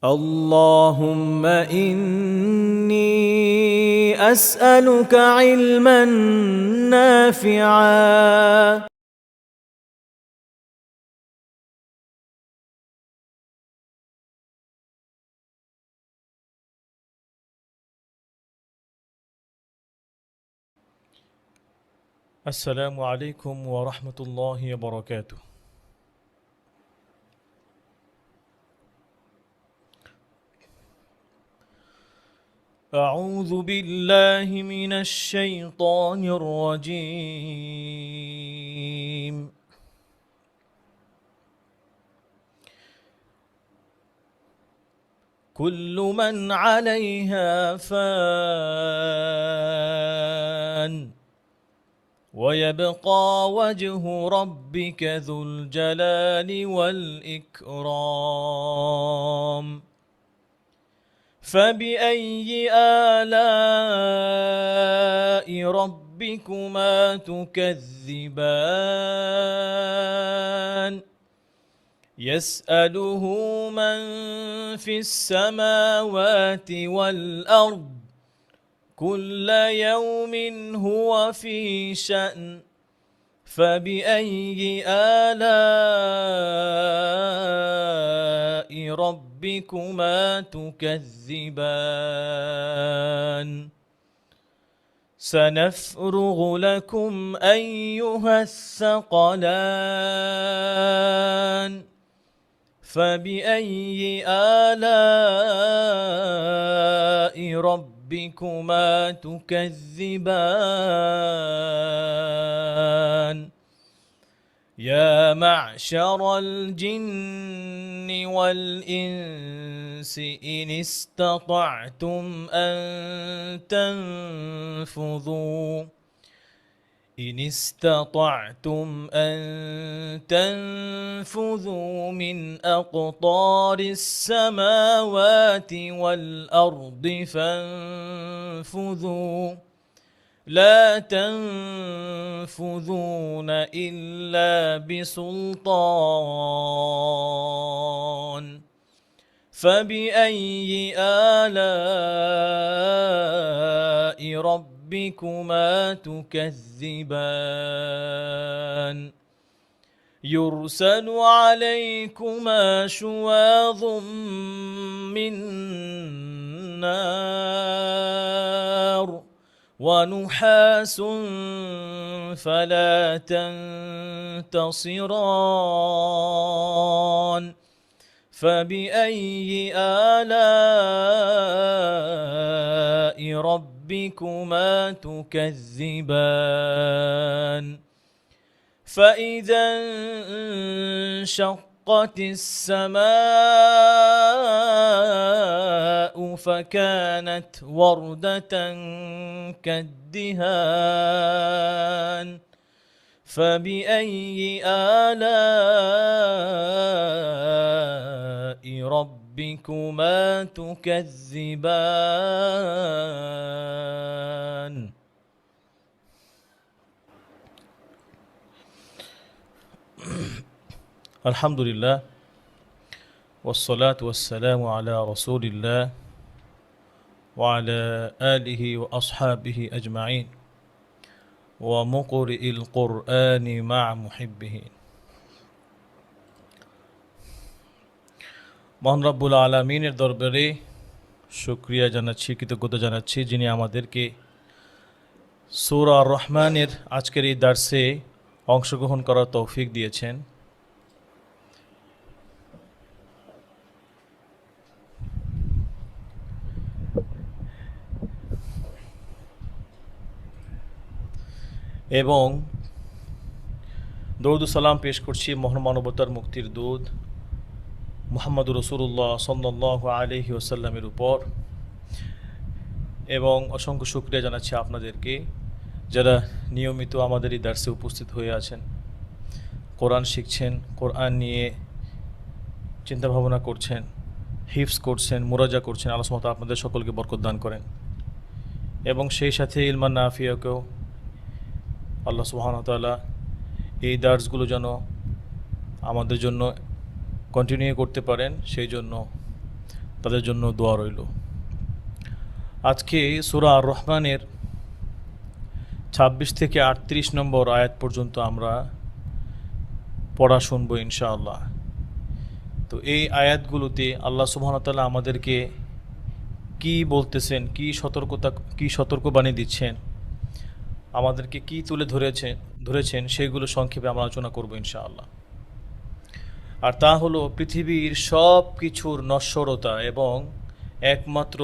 اللهم إني أسألك علما نافعا السلام عليكم ورحمة الله وبركاته. أعوذ بالله من الشيطان الرجيم. كل من عليها فان ويبقى وجه ربك ذو الجلال والإكرام. فبأي آلاء ربكما تكذبان يسأله من في السماوات والأرض كل يوم هو في شأن. فبأي آلاء ربكما تكذبان سنفرغ لكم أيها الثقلان. فبأي آلاء ربكما تكذبان يا معشر الجن والإنس إن استطعتم أن تنفذوا من أقطار السماوات والأرض فانفذوا لا تنفذون إلا بسلطان. فبأي آلاء ربكما تكذبان يرسل عليكما شواظ من نار ونحاس فلا تنتصران. فبأي آلاء ربكما تكذبان فإذا انشقت السماء فكانت وردة كالدهان. فبأي آلاء ربكما تكذبان الحمد لله والصلاة والسلام على رسول الله وعلى آله وأصحابه أجمعين ومقرئ القرآن مع محبه। মহান রব্বুল আলামিনের দরবারে শুকরিয়া জানাচ্ছি, কৃতজ্ঞতা জানাচ্ছি যিনি আমাদেরকে সূরা আর রহমানের আজকের এই দার্সে অংশগ্রহণ করার তৌফিক দিয়েছেন। এবং দরুদ ও সালাম পেশ করছি মহান মানবতার মুক্তির দূত মুহাম্মদুর রাসূলুল্লাহ সাল্লাল্লাহু আলাইহি ওয়াসাল্লামের উপর, এবং অসংখ্য শুকরিয়া জানাচ্ছি আপনাদেরকে যারা নিয়মিত আমাদের এই দার্সে উপস্থিত হয়ে আছেন, কোরআন শিখছেন, কোরআন নিয়ে চিন্তা ভাবনা করছেন, হিফজ করছেন, মুরাজা করছেন। আল্লাহ সুবহানাহু ওয়া তাআলা আপনাদের সকলকে বরকত দান করেন এবং সেই সাথে ইলমান নাফিয়াকেও আল্লাহ সুবহানাহু ওয়া তাআলা এই দার্সগুলো যেন আমাদের জন্য কন্টিনিউ করতে পারেন, সেই জন্য তাদের জন্য দোয়া রইল। আজকে সূরা আর রহমানের 26 থেকে 38 নম্বর আয়াত পর্যন্ত আমরা পড়া শুনবো ইনশাআল্লাহ। তো এই আয়াতগুলোতে আল্লাহ সুবহানাহু ওয়া তাআলা আমাদেরকে কি বলতেছেন, কি সতর্কবাণী দিচ্ছেন, আমাদেরকে কি তুলে ধরেছেন সেগুলো সংক্ষেপে আমরা আলোচনা করব ইনশাআল্লাহ। আর তা হলো পৃথিবীর সব কিছুর নশ্বরতা এবং একমাত্র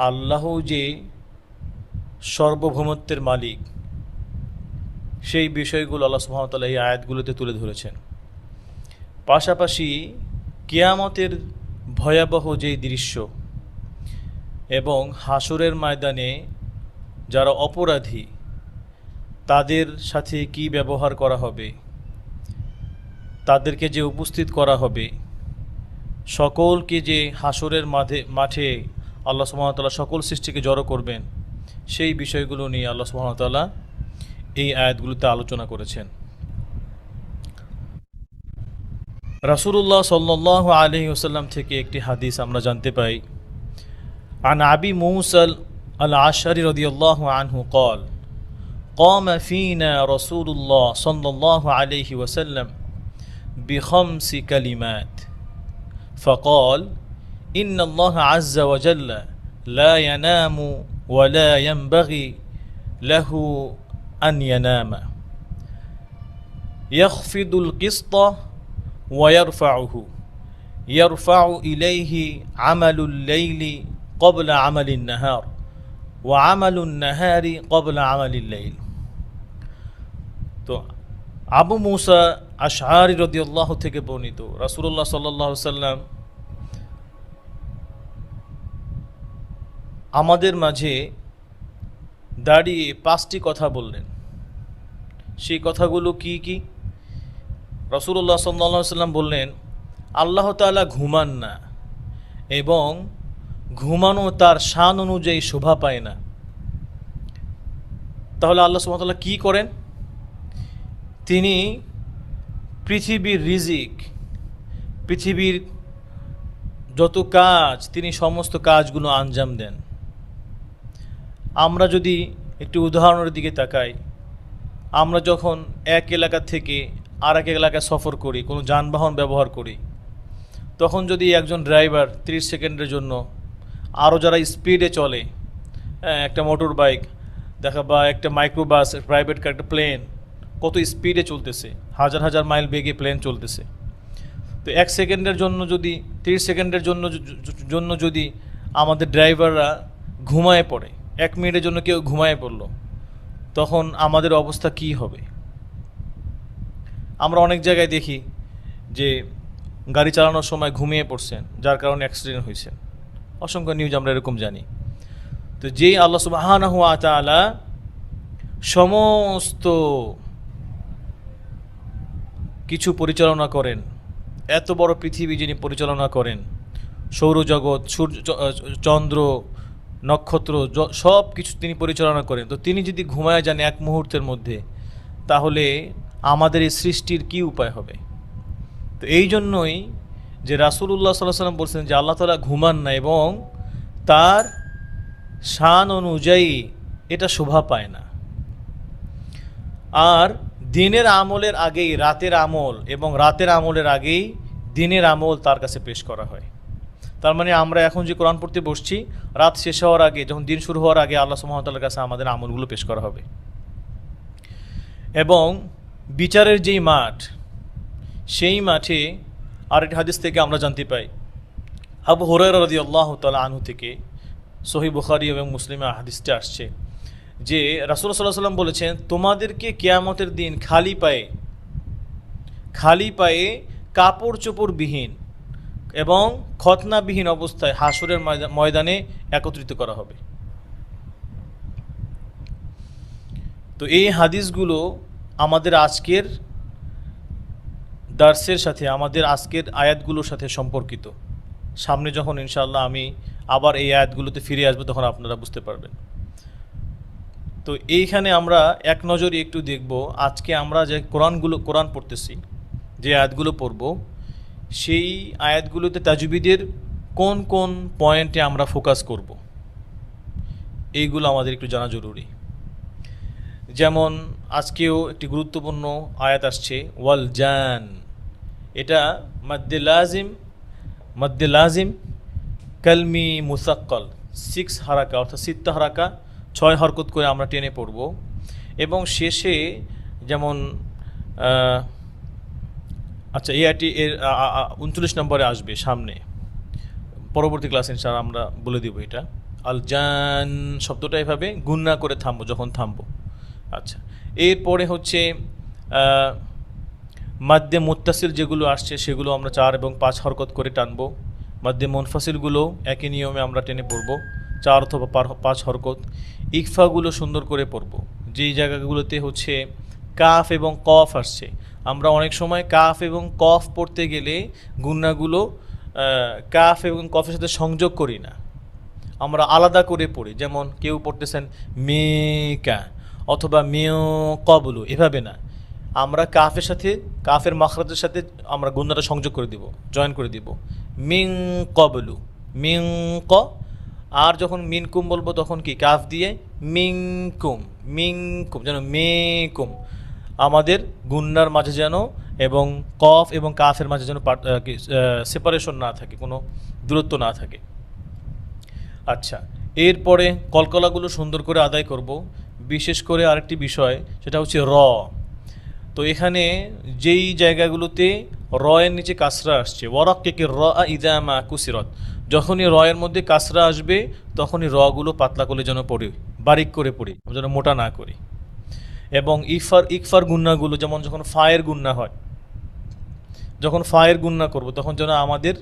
আল্লাহ যে সার্বভৌমত্বের মালিক, সেই বিষয়গুলো আল্লাহ সুবহানাহু ওয়া তাআলা এই আয়াতগুলোতে তুলে ধরেছেন। পাশাপাশি কিয়ামতের ভয়াবহ যেই দৃশ্য এবং হাসরের ময়দানে যারা অপরাধী তাদের সাথে কি ব্যবহার করা হবে, তাদেরকে যে উপস্থিত করা হবে, সকলকে যে হাসরের মাঠে আল্লাহ সুবহানাহু ওয়া তাআলা সকল সৃষ্টিকে জড়ো করবেন, সেই বিষয়গুলো নিয়ে আল্লাহ সুবহানাহু ওয়া তাআলা এই আয়াতগুলোতে আলোচনা করেছেন। রাসূলুল্লাহ সাল্লাল্লাহু আলাইহি ওয়াসাল্লাম থেকে একটি হাদিস আমরা জানতে পাই, عن أبي موسى الأشعري رضي الله عنه قال قام فينا رسول الله صلى الله عليه وسلم بخمس كلمات فقال إن الله عز وجل لا ينام ولا ينبغي له أن ينام يخفض القسط ويرفعه يرفع إليه عمل الليل قبل عمل النهار وعمل النهار قبل عمل الليل। তো আবু মুসা আশআরি রাদিয়াল্লাহু থেকে বর্ণিত, রাসূলুল্লাহ সাল্লাল্লাহু আলাইহি সাল্লাম আমাদের মাঝে দাঁড়িয়ে 5টি কথা বললেন। সেই কথাগুলো কি কি? রাসূলুল্লাহ সাল্লাল্লাহু আলাইহি সাল্লাম বললেন, আল্লাহ তাআলা ঘুমান না এবং ঘুমানো তার শান অনুযায়ী শোভা পায় না। তাহলে আল্লাহ সুবহানাহু ওয়া তাআলা কি করেন? তিনি পৃথিবীর রিজিক, পৃথিবীর যত কাজ, তিনি সমস্ত কাজগুলো আঞ্জাম দেন। আমরা যদি একটি উদাহরণের দিকে তাকাই, আমরা যখন এক এলাকা থেকে আর এক এলাকায় সফর করি, কোনো যানবাহন ব্যবহার করি, তখন যদি একজন ড্রাইভার 30 সেকেন্ডের জন্য, আরও যারা স্পিডে চলে, একটা মোটর বাইক দেখা বা একটা মাইক্রোবাস, প্রাইভেট কার, একটা প্লেন কত স্পিডে চলতেছে, হাজার হাজার মাইল বেগে প্লেন চলতেছে। তো 1 সেকেন্ডের জন্য যদি 30 সেকেন্ডের জন্য যদি আমাদের ড্রাইভাররা ঘুমায় পড়ে, 1 মিনিটের জন্য কেউ ঘুমায় পড়লো, তখন আমাদের অবস্থা কি হবে? আমরা অনেক জায়গায় দেখি যে গাড়ি চালানোর সময় ঘুমিয়ে পড়ছেন, যার কারণে অ্যাক্সিডেন্ট হয়েছে। অসংখ্য নিউজ আমরা এরকম জানি। তো যেই আল্লাহ সুবহানাহু ওয়া তাআলা সমস্ত কিছু পরিচালনা করেন, এত বড় পৃথিবী যিনি পরিচালনা করেন, সৌরজগৎ, সূর্য, চন্দ্র, নক্ষত্র, সব কিছু তিনি পরিচালনা করেন, তো তিনি যদি ঘুমায় যান 1 মুহূর্তের মধ্যে, তাহলে আমাদের এই সৃষ্টির কি উপায় হবে? তো এই জন্যই যে রাসূলুল্লাহ সাল্লাল্লাহু আলাইহি ওয়াসাল্লাম বলছেন যে আল্লাহ তাআলা ঘুমান না এবং তার শান অনুযায়ী এটা শোভা পায় না। আর দিনের আমলের আগেই রাতের আমল এবং রাতের আমলের আগেই দিনের আমল তার কাছে পেশ করা হয়। তার মানে আমরা এখন যে কোরআন পড়তে বসছি, রাত শেষ হওয়ার আগে, যখন দিন শুরু হওয়ার আগে আল্লাহ সুবহানাহু ওয়া তাআলার কাছে আমাদের আমলগুলো পেশ করা হবে। এবং বিচারের যেই মাঠ, সেই মাঠে আরেকটি হাদিস থেকে আমরা জানতে পাই, আবু হুরায়রা রাদিয়াল্লাহু তাআলা আনহু থেকে, সহিহ বুখারী এবং মুসলিমে হাদিসটা আসছে যে রাসূলুল্লাহ সাল্লাল্লাহু আলাইহি ওয়াসাল্লাম বলেছেন, তোমাদেরকে কিয়ামতের দিন খালি পায়ে কাপড় চোপড়বিহীন এবং খতনাবিহীন অবস্থায় হাসরের ময়দানে একত্রিত করা হবে। তো এই হাদিসগুলো আমাদের আজকের দার্সের সাথে, আমাদের আজকের আয়াতগুলোর সাথে সম্পর্কিত। সামনে যখন ইনশাআল্লাহ আমি আবার এই আয়াতগুলোতে ফিরে আসবো, তখন আপনারা বুঝতে পারবেন। তো এইখানে আমরা এক নজরে একটু দেখব, আজকে আমরা যে কোরআন পড়তেছি, যে আয়াতগুলো পড়ব, সেই আয়াতগুলোতে তাজবিদের কোন কোন পয়েন্টে আমরা ফোকাস করব, এইগুলো আমাদের একটু জানা জরুরি। যেমন আজকেও একটি গুরুত্বপূর্ণ আয়াত আসছে ওয়াল জান, এটা মাদ্দে লাজিম কালমি মুসাক্কাল 6 হারাকা অর্থাৎ সিত্তা হারাকা 6 হরকত করে আমরা টেনে পড়ব। এবং শেষে যেমন আচ্ছা এই আয়াতটি এর 39 নম্বরে আসবে সামনে, পরবর্তী ক্লাসে ইনশাআল্লাহ আমরা বলে দিব এটা। আল জান শব্দটা এভাবে গুন্না করে থামবো যখন থামবো। আচ্ছা, এরপরে হচ্ছে মাদ্দে মুত্তাসিল যেগুলো আসছে সেগুলো আমরা 4 এবং 5 হরকত করে টানবো। মাদ্দে মুনফাসিলগুলো একই নিয়মে আমরা টেনে পড়বো 4 অথবা 5 হরকত। ইকফাগুলো সুন্দর করে পড়বো, যেই জায়গাগুলোতে হচ্ছে কাফ এবং কফ আসছে। আমরা অনেক সময় কাফ এবং কফ পড়তে গেলে গুন্নাগুলো কাফ এবং কফের সাথে সংযোগ করি না, আমরা আলাদা করে পড়ি। যেমন কেউ পড়তেছেন মেকা অথবা মেয় কবলু, এভাবে না, আমরা কাফের সাথে কাফের মাখরাজের সাথে আমরা গুন্নাটা সংযোগ করে দিব, জয়েন করে দিব। মিং কবলু, মিং ক, আর যখন মিনকুম বলবো তখন কি কাফ দিয়ে মিংকুম, মিংকুম, যেন মেকুম, আমাদের গুন্নার মাঝে যেন এবং কফ এবং কাফের মাঝে যেন সেপারেশন না থাকে, কোনো দূরত্ব না থাকে। আচ্ছা, এরপরে কলকলাগুলো সুন্দর করে আদায় করব। বিশেষ করে আরেকটি বিষয়, সেটা হচ্ছে র। তো এখানে যেই জায়গাগুলোতে র এর নিচে কাসরা আসছে, ওয়ারাক্কিকি র ইদামা কুসিরত, যখনই র এর মধ্যে কাসরা আসবে তখনই রগুলো পাতলা করে যেন পড়ি, বারিক করে পড়ি, যেন মোটা না করি। এবং ইকফার গুন্নাগুলো, যেমন যখন ফায়ের গুন্না হয়, যখন ফায়ের গুন্না করব তখন যেন আমাদের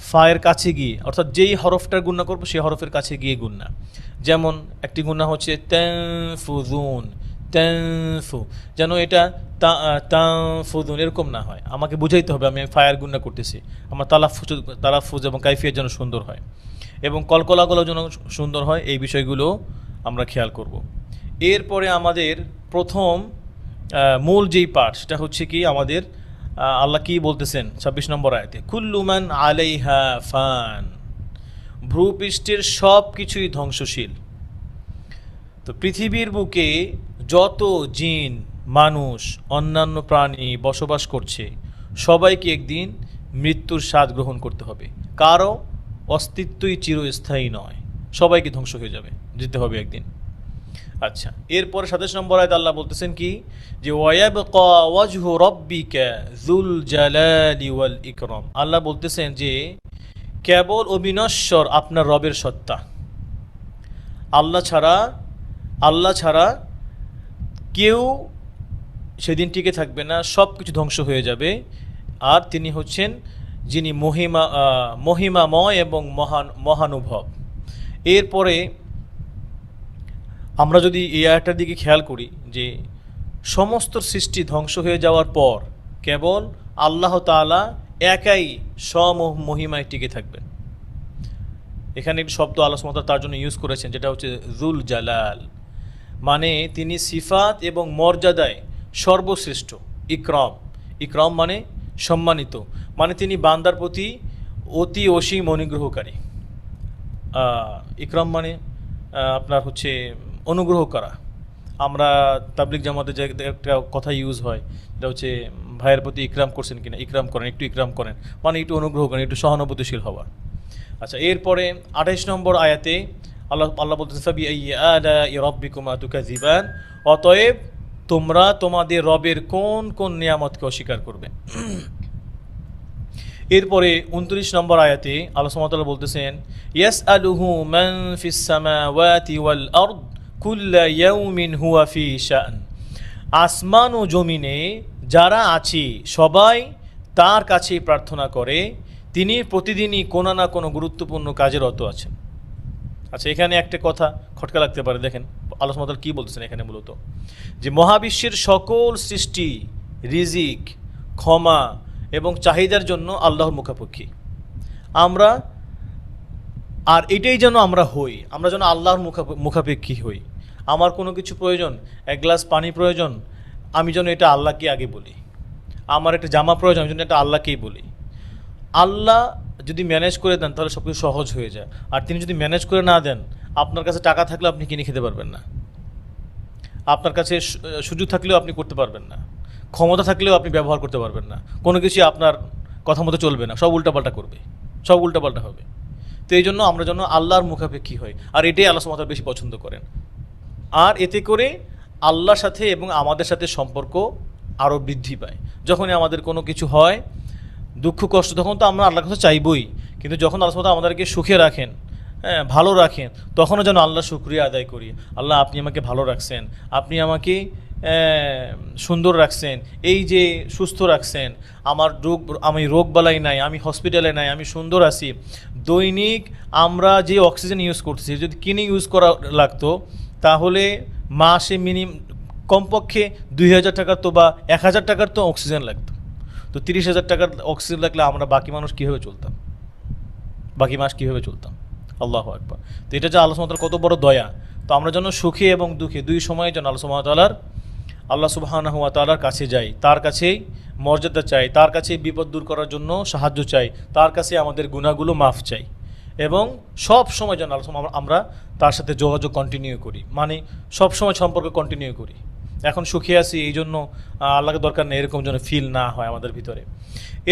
ফায়ের কাছে গিয়ে, অর্থাৎ যেই হরফটার গুন্না করব সেই হরফের কাছে গিয়ে গুন্না। যেমন একটি গুন্না হচ্ছে তানফুযুন, তানফু, যেন এটা তানফুযুন এরকম না হয়, আমাকে বুঝাইতে হবে আমি ফায়ের গুন্না করতেছি, আমার তালাফুজ এবং কাইফিয়ত যেন সুন্দর হয় এবং কলকলাগুলো যেন সুন্দর হয়, এই বিষয়গুলো আমরা খেয়াল করব। এরপরে আমাদের প্রথম মূল যেই পাঠ, সেটা হচ্ছে কি আমাদের আল্লাহ কি বলতেছেন 26 নম্বর আয়াতে, কুল্লু মান আলাইহা ফান, ভূপৃষ্ঠের সব কিছুই ধ্বংসশীল। তো পৃথিবীর বুকে যত জিন, মানুষ, অন্যান্য প্রাণী বসবাস করছে সবাইকে একদিন মৃত্যুর স্বাদ গ্রহণ করতে হবে, কারো অস্তিত্বই চিরস্থায়ী নয়, সবাইকে ধ্বংস হয়ে যাবে, যেতে হবে একদিন। আচ্ছা, এরপরে 27 নম্বর আয়াতে আল্লাহ বলতেছেন কি, যে ওয়ায়াবকা ওয়াজহু রাব্বিকা যুল জালালি ওয়াল ইকরাম, আল্লাহ বলতেছেন যে কেবল অবিনশ্বর আপনার রবের সত্তা, আল্লাহ ছাড়া কেউ সেদিন টিকে থাকবে না, সব কিছু ধ্বংস হয়ে যাবে। আর তিনি হচ্ছেন যিনি মহিমাময় এবং মহানুভব। এরপরে আমরা যদি এই আয়াতটার দিকে খেয়াল করি, যে সমস্ত সৃষ্টি ধ্বংস হয়ে যাওয়ার পর কেবল আল্লাহ তাআলা একাই স্বমহিমায় টিকে থাকবেন। এখানে একটি শব্দ আল্লাহ সুবহানাহু ওয়া তাআলা তার জন্য ইউজ করেছেন, যেটা হচ্ছে যুল জালাল, মানে তিনি সিফাত এবং মর্যাদায় সর্বশ্রেষ্ঠ। ইকরাম মানে সম্মানিত, মানে তিনি বান্দার প্রতি অতি অসীম অনুগ্রহকারী। ইকরাম মানে আপনার হচ্ছে অনুগ্রহ করা। আমরা তাবলিগ জামাতে যে একটা কথা ইউজ হয়, এটা হচ্ছে ভাইয়ের প্রতি ইকরাম করছেন কিনা, ইকরাম করেন, একটু ইকরাম করেন, মানে একটু অনুগ্রহ করেন, একটু সহানুভূতিশীল হওয়া। আচ্ছা, এরপরে 28 নম্বর আয়াতে আল্লাহ বলতেছেন ফাবিআইয়ি আলাই রাব্বিকুমা তুকাযিবান, অতএব তোমরা তোমাদের রবের কোন কোন নিয়ামতকে অস্বীকার করবে। এরপরে 29 নম্বর আয়াতে আল্লাহ সুবহানাহু ওয়া তাআলা বলতেছেন ইয়াসআলুহু মান ফিস সামাওয়াতি ওয়াল আরদ কুল্লা ইয়াউমিন হুয়া ফি শান, আসমান ও জমিনে যারা আছে সবাই তার কাছেই প্রার্থনা করে, তিনি প্রতিদিনই কোনো না কোনো গুরুত্বপূর্ণ কাজে রত আছেন। আচ্ছা, এখানে একটা কথা খটকা লাগতে পারে, দেখেন আল্লাহ সুবহানাহু ওয়া তাআলা কি বলতেছেন এখানে, মূলত যে মহাবিশ্বের সকল সৃষ্টি রিজিক, ক্ষমা এবং চাহিদার জন্য আল্লাহর মুখাপেক্ষী। আমরা আর এটাই যেন আমরা হই, আমরা যেন আল্লাহর মুখাপেক্ষী হই। আমার কোনো কিছু প্রয়োজন, এক গ্লাস পানি প্রয়োজন, আমি যেন এটা আল্লাহকে আগে বলি। আমার একটা জামা প্রয়োজন, আমি যেন এটা আল্লাহকেই বলি। আল্লাহ যদি ম্যানেজ করে দেন তাহলে সব কিছু সহজ হয়ে যায়। আর তিনি যদি ম্যানেজ করে না দেন, আপনার কাছে টাকা থাকলেও আপনি কিনে খেতে পারবেন না, আপনার কাছে সুযোগ থাকলেও আপনি করতে পারবেন না, ক্ষমতা থাকলেও আপনি ব্যবহার করতে পারবেন না, কোনো কিছু আপনার কথা মতো চলবে না, সব উল্টাপাল্টা করবে, সব উল্টাপাল্টা হবে। তো এই জন্য আমরা যেন আল্লাহর মুখাপেক্ষী হই, আর এটাই আল্লাহ সুবহানাহু ওয়া তাআলা বেশি পছন্দ করেন। আর এতে করে আল্লাহর সাথে এবং আমাদের সাথে সম্পর্ক আরও বৃদ্ধি পায়। যখনই আমাদের কোনো কিছু হয়, দুঃখ কষ্ট, তখন তো আমরা আল্লাহর কাছে চাইবই, কিন্তু যখন আল্লাহ সুবহানাহু ওয়া তাআলা আমাদেরকে সুখে রাখেন, হ্যাঁ ভালো রাখেন, তখনও যেন আল্লাহ শুকরিয়া আদায় করি। আল্লাহ আপনি আমাকে ভালো রাখছেন, আপনি আমাকে সুন্দর রাখছেন, এই যে সুস্থ রাখছেন, আমি রোগ বালাই নাই, আমি হসপিটালে নাই, আমি সুন্দর আছি। দৈনিক আমরা যে অক্সিজেন ইউজ করতেছি, যদি কিনে ইউজ করা লাগতো তাহলে মাসে কমপক্ষে 2000 টাকার তো বা 1000 টাকার তো অক্সিজেন লাগতো। তো 30,000 টাকার অক্সিজেন লাগলে আমরা বাকি মানুষ কীভাবে চলতাম, বাকি মাস কীভাবে চলতাম? আল্লাহু আকবার। তো এটা যে আল্লাহ সুবহানাহু ওয়া তাআলার কত বড় দয়া। তো আমরা যেন সুখে এবং দুঃখে দুই সময়ে যেন আল্লাহ সুবহানাহু ওয়া তাআলার কাছে যাই, তার কাছেই মর্যাদা চাই, তার কাছে বিপদ দূর করার জন্য সাহায্য চাই, তার কাছে আমাদের গুনাহগুলো মাফ চাই, এবং সব সময় যেন আমরা তার সাথে যোগাযোগ কন্টিনিউ করি, মানে সব সময় সম্পর্ক কন্টিনিউ করি। এখন সুখে আছি এই জন্য আল্লাহকে দরকার নেই, এরকম যেন ফিল না হয় আমাদের ভিতরে।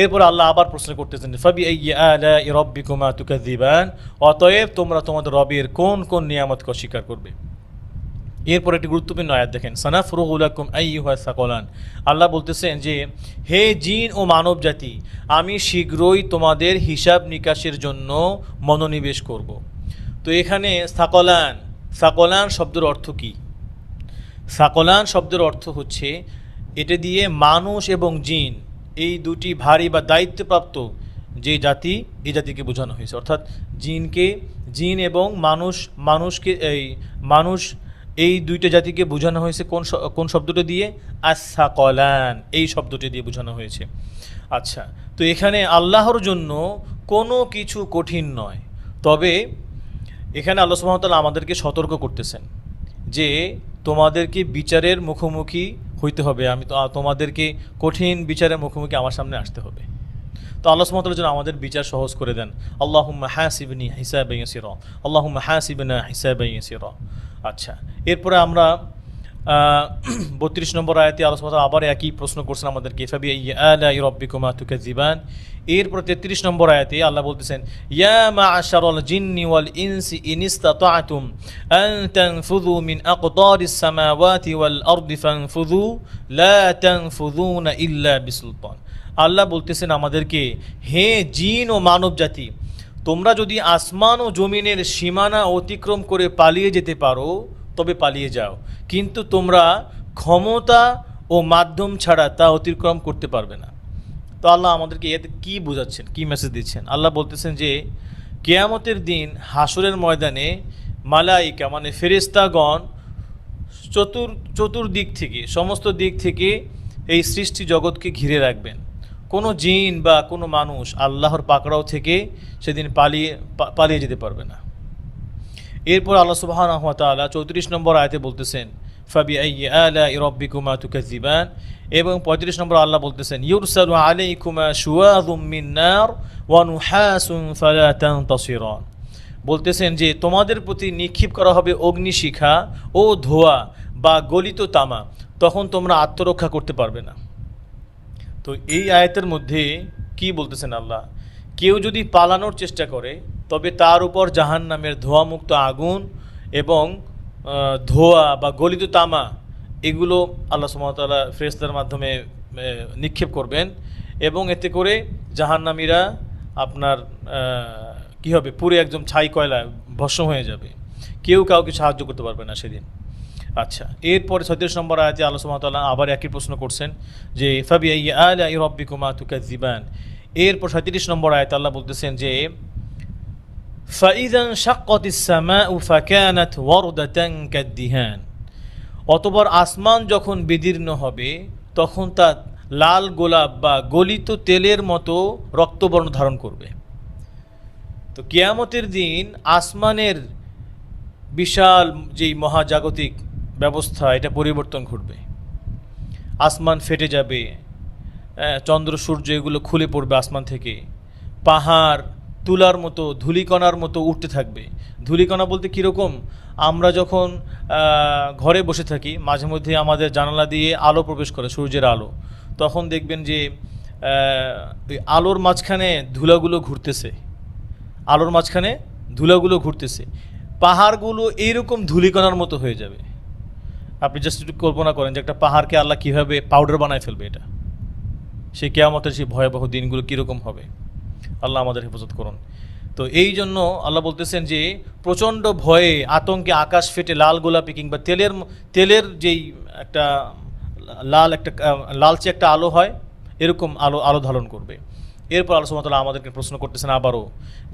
এরপর আল্লাহ আবার প্রশ্ন করতেছেন, ফাবি আইয়ি আলাই রাব্বিকুমা তুকাযিবান, অতএব তোমরা তোমাদের রবের কোন কোন নিয়ামতকে অস্বীকার করবে। এরপর একটি গুরুত্বপূর্ণ আয়াত দেখেন, সানাফরুগু লাকুম আইয়ুহাস সাকলান। আল্লাহ বলতেছেন যে হে জিন ও মানব জাতি, আমি শীঘ্রই তোমাদের হিসাব নিকাশের জন্য মনোনিবেশ করব। তো এখানে সাকলান শব্দের অর্থ কি? সাকলান শব্দের অর্থ হচ্ছে, এটা দিয়ে মানুষ এবং জিন এই দুটি ভারী বা দায়িত্বপ্রাপ্ত যে জাতি, এই জাতিকে বোঝানো হয়েছে। অর্থাৎ জিন এবং মানুষ এই দুইটা জাতিকে বোঝানো হয়েছে কোন শব্দটা দিয়ে? আস-সাকলান, এই শব্দটি দিয়ে বোঝানো হয়েছে। আচ্ছা, তো এখানে আল্লাহর জন্য কোনো কিছু কঠিন নয়, তবে এখানে আল্লাহ সুবহানাহু ওয়া তাআলা আমাদেরকে সতর্ক করতেছেন যে তোমাদেরকে বিচারের মুখোমুখি হইতে হবে, তোমাদেরকে কঠিন বিচারের মুখোমুখি আমার সামনে আসতে হবে। তো আল্লাহ সুবহানাহু ওয়া তাআলা যেন আমাদের বিচার সহজ করে দেন। আল্লাহুম্মা হাসিবনি হিসাবান ইয়াসিরা, আল্লাহুম্মা হাসিবনা হিসাবান ইয়াসিরা। আচ্ছা, এরপরে আমরা 32 নম্বর আয়াতে আল্লাহ সুবহানাহু ওয়া তাআলা আবার একই প্রশ্ন করছেন আমাদেরকে, ফাবি আইয়ি আলাই রাব্বিকুমা তুকাযিবান। এরপর 33 নম্বর আয়াতে আল্লাহ বলতেছেন, ইয়া মা'আশারাল জিন্নি ওয়াল ইনসি ইনিসতাতা'তুম আন তানফুযু মিন আকতারিস সামাওয়াতি ওয়াল আরদি ফানফুযু লা তানফুযুনা ইল্লা বিসুলতান। আল্লাহ বলতেছেন আমাদেরকে, হে জিন ও মানব জাতি, তোমরা যদি আসমান ও জমিনের সীমানা অতিক্রম করে পালিয়ে যেতে পারো তবে পালিয়ে যাও, কিন্তু তোমরা ক্ষমতা ও মাধ্যম ছাড়া তা অতিক্রম করতে পারবে না। তো আল্লাহ আমাদেরকে এতে কী বোঝাচ্ছেন, কী মেসেজ দিচ্ছেন? আল্লাহ বলতেছেন যে কিয়ামতের দিন হাসরের ময়দানে মালাইকা মানে ফেরেশতাগণ চতুর্দিক থেকে, সমস্ত দিক থেকে এই সৃষ্টি জগৎকে ঘিরে রাখবেন। কোনো জিন বা কোনো মানুষ আল্লাহর পাকড়াও থেকে সেদিন পালিয়ে যেতে পারবে না। এরপর আল্লাহ সুবহানাহু ওয়া তাআলা 34 নম্বর আয়াতে বলতেছেন, ফাবি আইয়ি আলাই রাব্বিকুমা তুকাযিবান, এবং 35 নম্বর আল্লাহ বলতেছেন, ইউরসালু আলাইকুমা শুওয়াযুম মিন নার ওয়া নুহাসুন ফালা তানতাসিরান। বলতেছেন যে তোমাদের প্রতি নিক্ষেপ করা হবে অগ্নিশিখা ও ধোঁয়া বা গলিত তামা, তখন তোমরা আত্মরক্ষা করতে পারবে না। তো এই আয়াতের মধ্যে কি বলতেছেন আল্লাহ? কেউ যদি পালানোর চেষ্টা করে তবে তার উপর জাহান্নামের ধোঁয়ামুক্ত আগুন এবং ধোঁয়া বা গলিত তামা এগুলো আল্লাহ সুবহানাহু ওয়া তাআলা ফেরেশতার মাধ্যমে নিক্ষেপ করবেন, এবং এতে করে জাহান্নামীরা আপনার কি হবে, পুরো একদম ছাই কয়লা ভস্ম হয়ে যাবে, কেউ কাউকে সাহায্য করতে পারবে না সেদিন। আচ্ছা, এরপরে 36 নম্বর আয়াতে আল্লাহ সুবহানাহু ওয়া তাআলা আবার একই প্রশ্ন করছেন যে ফাবি আইয়ি আলাই রাব্বিকুমা তুকাযিবান। এরপর 37 নম্বর আয়াতে আল্লাহ বলতেছেন যে ফাইযান শাক্কাতিস সামাউ ফাকানাত ওয়ারদাতান কাদ্দিহান। অতঃপর আসমান যখন বিদীর্ণ হবে তখন তা লাল গোলাপ বা গলিত তেলের মতো রক্তবর্ণ ধারণ করবে। তো কিয়ামতের দিন আসমানের বিশাল যেই মহাজাগতিক ব্যবস্থা, এটা পরিবর্তন ঘটবে, আসমান ফেটে যাবে, চন্দ্র সূর্য এগুলো খুলে পড়বে আসমান থেকে, পাহাড় তুলার মতো, ধূলিকণার মতো উঠতে থাকবে। ধূলিকণা বলতে কীরকম, আমরা যখন ঘরে বসে থাকি, মাঝে মধ্যে আমাদের জানালা দিয়ে আলো প্রবেশ করে, সূর্যের আলো, তখন দেখবেন যে ওই আলোর মাঝখানে ধুলাগুলো ঘুরতেছে, আলোর মাঝখানে ধুলাগুলো ঘুরতেছে, পাহাড়গুলো এইরকম ধূলিকণার মতো হয়ে যাবে। আপনি জাস্ট একটু কল্পনা করেন যে একটা পাহাড়কে আল্লাহ কীভাবে পাউডার বানায় ফেলবে, এটা সেই কিয়ামতের সেই ভয়াবহ দিনগুলো কীরকম হবে। আল্লাহ আমাদের হেফাজত করুন। তো এই জন্য আল্লাহ বলতেছেন যে প্রচণ্ড ভয়ে আতঙ্কে আকাশ ফেটে লাল গোলাপি কিংবা তেলের যেই একটা লালচে একটা আলো হয়, এরকম আলো ধারণ করবে। এরপর আল্লাহ সুবহানাহু ওয়া তাআলা আমাদেরকে প্রশ্ন করতেছেন আবারও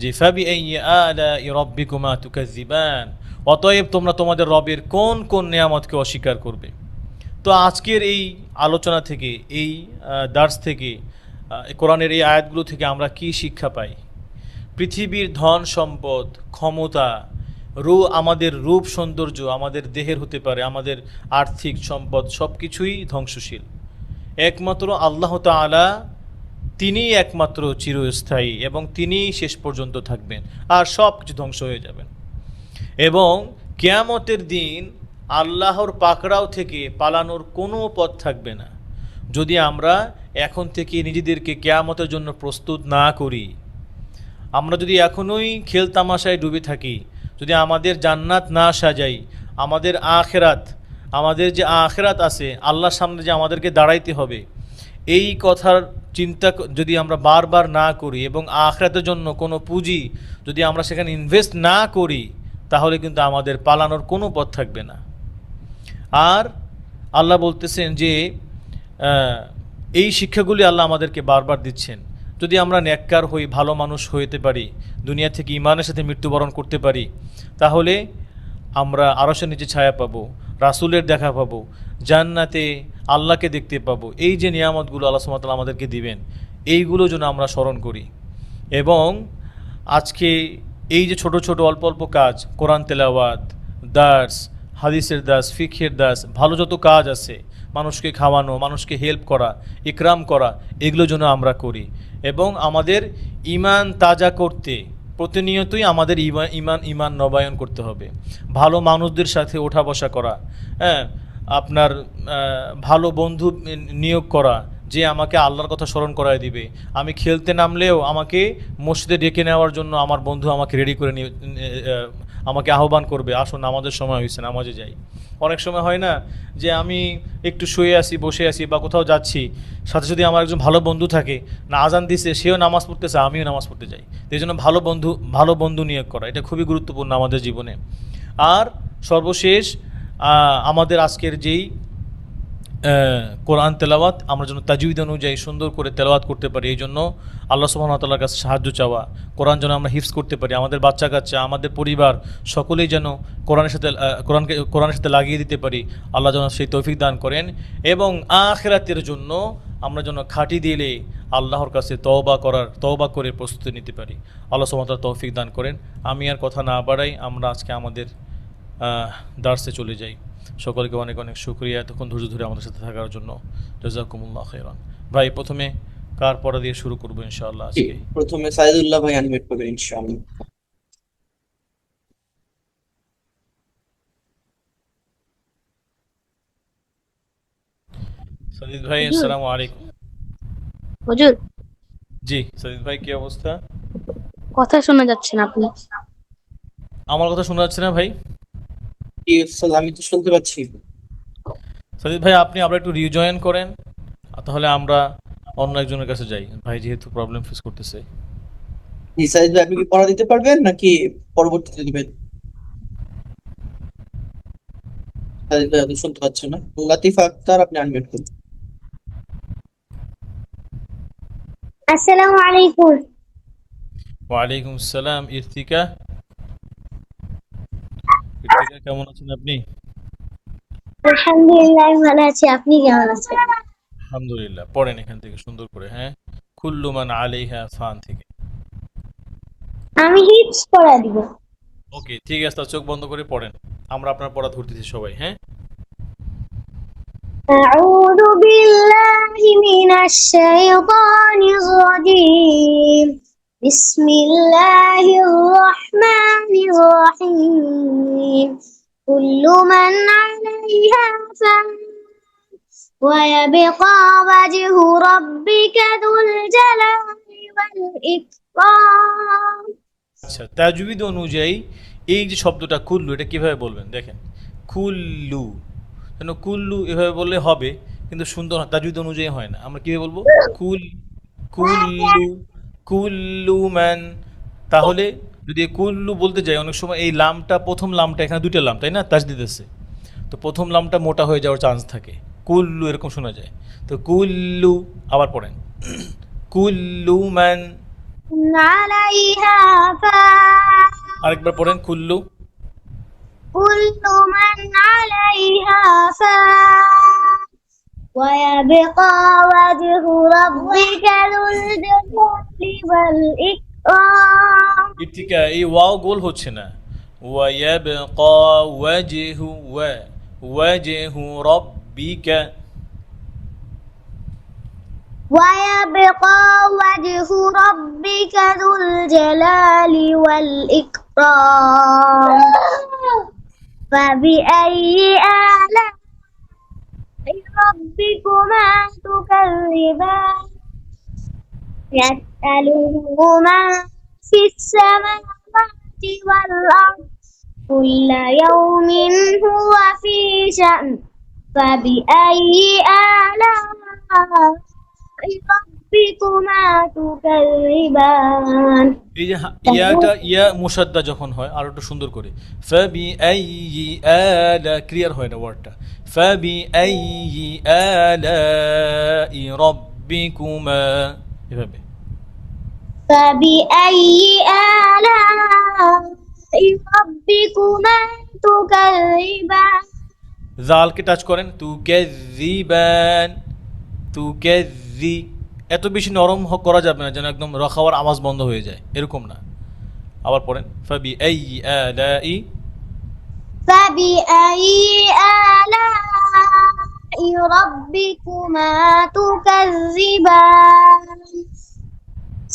যে ফাবি আইয়ি আলাই রাব্বিকুমা তুকাজ্জিবান, অতএব তোমরা তোমাদের রবের কোন কোন নেয়ামতকে অস্বীকার করবে। তো আজকের এই আলোচনা থেকে, এই দার্স থেকে, কোরআনের এই আয়াতগুলো থেকে আমরা কি শিক্ষা পাই? পৃথিবীর ধন সম্পদ, ক্ষমতা, আমাদের রূপ সৌন্দর্য, আমাদের দেহের হতে পারে, আমাদের আর্থিক সম্পদ, সব কিছুই ধ্বংসশীল। একমাত্র আল্লাহ তাআলা, তিনিই একমাত্র চিরস্থায়ী এবং তিনিই শেষ পর্যন্ত থাকবেন, আর সব কিছু ধ্বংস হয়ে যাবেন। এবং কিয়ামতের দিন আল্লাহর পাকড়াও থেকে পালানোর কোনো পথ থাকবে না যদি আমরা এখন থেকে নিজেদেরকে কিয়ামতের জন্য প্রস্তুত না করি। আমরা যদি এখনোই খেলতামাশায় ডুবে থাকি, যদি আমাদের জান্নাত না সাজাই, আমাদের যে আখিরাত আছে, আল্লাহর সামনে যে আমাদেরকে দাঁড়াইতে হবে, এই কথার চিন্তা যদি আমরা বারবার না করি এবং আখিরাতের জন্য কোনো পুঁজি যদি আমরা সেখানে ইনভেস্ট না করি, তাহলে কিন্তু আমাদের পালানোর কোনো পথ থাকবে না। আর আল্লাহ বলতেছেন যে এই শিক্ষাগুলি আল্লাহ আমাদেরকে বারবার দিচ্ছেন। যদি আমরা নেককার হই, ভালো মানুষ হইতে পারি, দুনিয়া থেকে ঈমানের সাথে মৃত্যুবরণ করতে পারি, তাহলে আমরা আরশের নিচে ছায়া পাবো, রাসূলের দেখা পাবো, জান্নাতে আল্লাহকে দেখতে পাবো। এই যে নিয়ামতগুলো আল্লাহ সুবহানাহু ওয়া তাআলা আমাদেরকে দিবেন, এইগুলো যেন আমরা স্মরণ করি। এবং আজকে এই যে ছোট ছোট অল্প অল্প কাজ, কোরআন তেলাওয়াত, দার্স, হাদিসের দাস, ফিকহের দাস, ভালো যত কাজ আছে, মানুষকে খাওয়ানো, মানুষকে হেল্প করা, ইকরাম করা, এগুলো যেন আমরা করি। এবং আমাদের ঈমান তাজা করতে প্রতিনিয়তই আমাদের ঈমান নবায়ন করতে হবে। ভালো মানুষদের সাথে ওঠা বসা করা, হ্যাঁ, আপনার ভালো বন্ধু নিয়োগ করা, যে আমাকে আল্লাহর কথা স্মরণ করায় দিবে। আমি খেলতে নামলেও আমাকে মসজিদে ডেকে নেওয়ার জন্য আমার বন্ধু আমাকে রেডি করে আমাকে আহ্বান করবে, আসুন নামাজের সময় হয়েছে, নামাজে যাই। অনেক সময় হয় না যে আমি একটু শুয়ে আসি, বসে আসি বা কোথাও যাচ্ছি, সাথে যদি আমার একজন ভালো বন্ধু থাকে, না আজান দিছে, সেও নামাজ পড়তেছে, আমিও নামাজ পড়তে যাই। এই জন্য ভালো বন্ধু নিয়োগ করা, এটা খুবই গুরুত্বপূর্ণ আমাদের জীবনে। আর সর্বশেষ আমাদের আজকের যেই কোরআন তেলাওয়াত, আমরা যেন তাজউদ অনুযায়ী সুন্দর করে তেলাওয়াত করতে পারি, এই জন্য আল্লাহ সুবহানাহু ওয়া তাআলার কাছে সাহায্য চাওয়া। কোরআন যেন আমরা হিফজ করতে পারি, আমাদের বাচ্চা কাচ্চা, আমাদের পরিবার সকলেই যেন কোরআনের সাথে লাগিয়ে দিতে পারি। আল্লাহ যেন সেই তৌফিক দান করেন। এবং আখিরাতের জন্য আমরা যেন খাঁটি দিলে আল্লাহর কাছে তওবা করে প্রস্তুতি নিতে পারি। আল্লাহ সুবহানাহু ওয়া তাআলা তৌফিক দান করেন। আমি আর কথা না বাড়াই, আমরা আজকে আমাদের দার্সে চলে যাই। সকলকে অনেক অনেক শুকরিয়া এতক্ষণ ধৈর্য ধরে আমাদের সাথে থাকার জন্য। জাযাকুমুল্লাহ খাইরান। ভাই, প্রথমে কার পড়া দিয়ে শুরু করবো ইনশাআল্লাহ আজকে? প্রথমে সাইদুল্লাহ ভাই আনমিউট করবেন ইনশাআল্লাহ। সাজিদ ভাই, হুজুর, আসসালামু আলাইকুম। হুজুর, জি সাজিদ ভাই, কি অবস্থা? কথা শোনা যাচ্ছে না আপনি। আমার কথা শোনা যাচ্ছে না ভাই? জি স্যার, আমি তো শুনতে পাচ্ছি। সাজিদ ভাই, আপনি আবার একটু রিজয়েন করেন, তাহলে আমরা অন্য একজনের কাছে যাই। ভাই যেহেতু প্রবলেম ফেস করতেছে। জি সাইদ ভাই, আপনি কি পড়া দিতে পারবেন নাকি পরবর্তীতে দিবেন? সাইদ ভাই আপনি শুনতে পাচ্ছেন না। লাতিফা আক্তার, আপনি আনমিউট করুন। আসসালামু আলাইকুম। ওয়ালাইকুম আসসালাম। ইরতিকা, কেমন আছেন আপনি? আলহামদুলিল্লাহ, ভালো আছি। আপনি কেমন আছেন? আলহামদুলিল্লাহ। পড়েন এখান থেকে সুন্দর করে, হ্যাঁ, কুল্লু মান আলাইহা ফান থেকে। আমি হিপস পড়া দিব। ওকে, ঠিক আছে, চোখ বন্ধ করে পড়েন, আমরা আপনার পড়া ধরতেছি সবাই, হ্যাঁ। আউযু বিল্লাহি মিনাশ শাইতানির রাজীম। بسم الله الرحمن الرحيم كل من عليها فان ويبقى وجه ربك ذو الجلال والإكرام আচ্ছা, তাজউইদ অনুযায়ী এই যে শব্দটা কুল্লু, এটা কিভাবে বলবেন দেখেন। কুল্লু, কেন কুল্লু এভাবে বললে হবে, কিন্তু সুন্দর তাজউইদ অনুযায়ী হয় না। আমরা কিভাবে বলবো? কুল্লু, কুল্লু ম্যান। তাহলে যদি কুল্লু বলতে যাই, অনেক সময় এই লামটা, প্রথম লামটা, এখানে দুইটা লাম তাই না, তাজদিদ আছে, তো প্রথম লামটা মোটা হয়ে যাওয়ার চান্স থাকে, কুল্লু এরকম শোনা যায়। তো কুল্লু, আবার পড়েন কুল্লু ম্যান। عليها فان আরেকবার পড়েন কুল্লু। كل من عليها فان ويبقى وجه ربك ذو الجلال والإكرام ঠিক এই ওয়াও গোল হচ্ছে না। ওয়ায়াবকা ওয়াজহু ওয়াজহু রাব্বিকা। ويبقى وجه ربك ذو الجلال والإكرام فبأي آلاء ربكما تكذبان يسأله من في السماوات والأرض كل يوم هو في شأن فبأي آلاء ربكما تكذبان এই যে ইয়াটা ইয়া মুশাদ্দা যখন হয়, আর একটু সুন্দর করে ফাবি আইয়ি আলা, ক্লিয়ার হয় না ওয়ার্ডটা। ফাবি আইয়ি আলাই রাব্বিকুমা, এভাবে। فبأي آلاء ربكما تكذبان জালকে টাচ করেন, তুকাযযিবান, তুকাযযি। এত বেশি নরম করা যাবে না, যেন একদম রখাওয়ার আওয়াজ বন্ধ হয়ে যায়, এরকম না। আবার পড়েন ফাবি আইয়ি আলাই। فبأي آلاء ربكما تكذبان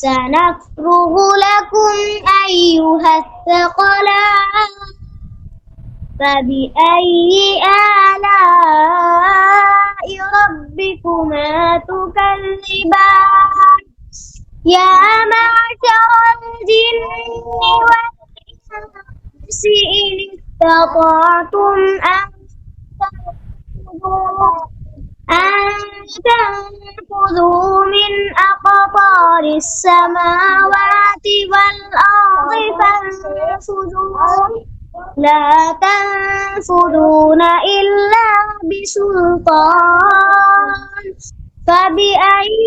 سنفرغ لكم أيها الثقلان فبأي آلاء ربكما تكذبان يا معشر الجن والإنس إن استطعتم أن تنفذوا من أقطار السماوات والأرض فانفذوا لا تنفذون إلا بسلطان فبأي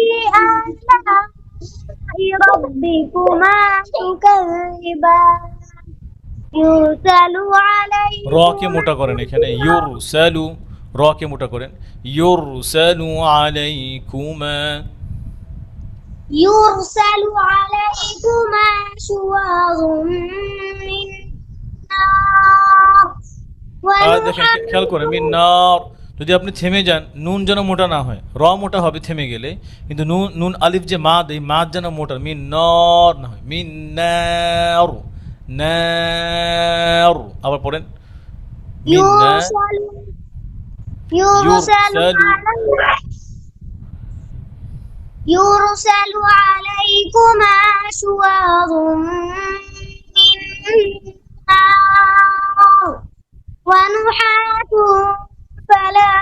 آلاء ربكما تكذبان يرسل عليكم র কে মোটা করেন এখানে, ইউরসালু, র কে মোটা করেন, ইউরসালু আলাইকুমা। يرسل عليكما شواظ من نار দেখেন, খেয়াল করেন, মিন নার। যদি আপনি থেমে যান, নুন যেন মোটা না হয়, র মোটা হবে থেমে গেলে, কিন্তু নুন নুন আলিফ যে মাদ, এই মাদ যেন মোটা, মিন নর না হয়, মিন নার, নার। আবার পড়েন মিন না। يرسل عليكما شواظ من نار ونحاس فلا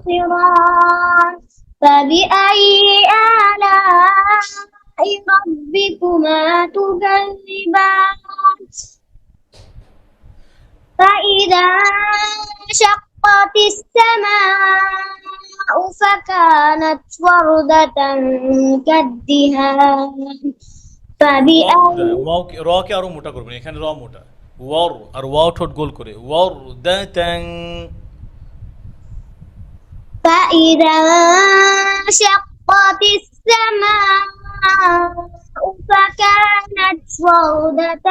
تنتصران فبأي آلاء ربكما تكذبان فإذا انشقت السماء فكانت وردة كالدهان র কে আরো মোটা করবেন, এখানে র মোটা, ওয়ার, আর ওয়াও ঠোঁট গোল করে, ওয়ার দাতাং। فإذا انشقت السماء فكانت وردة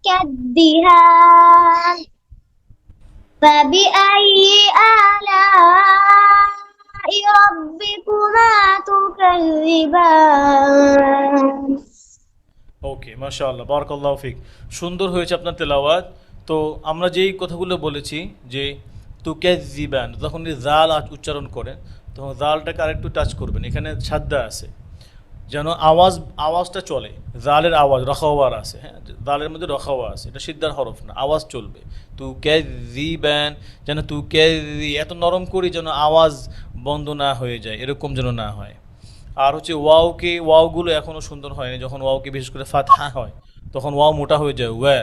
كالدهان فبأي آلاء ربكما تكذبان ওকে, মাশাআল্লাহ, বারাকাল্লাহু ফিক। সুন্দর হয়েছে আপনার তেলাওয়াত। তো আমরা যেই কথাগুলো বলেছি যে তুকাজ্জিবান, যখন এই জাল উচ্চারণ করেন তখন জালটাকে আরেকটু টাচ করবেন, এখানে সাদ্দা আছে যেন আওয়াজটা চলে, জালের আওয়াজ রখাওয়ার আছে, হ্যাঁ, জালের মধ্যে রখাওয়া আছে, এটা সিদ্ধার হরফ না, আওয়াজ চলবে। তুকাজ্জিবান, যেন এত নরম করি যেন আওয়াজ বন্ধ না হয়ে যায়, এরকম যেন না হয়। আর হচ্ছে ওয়াওগুলো এখনও সুন্দর হয়নি, যখন ওয়াওকে বিশেষ করে ফাতহা হয় তখন ওয়াও মোটা হয়ে যায় ওয়া।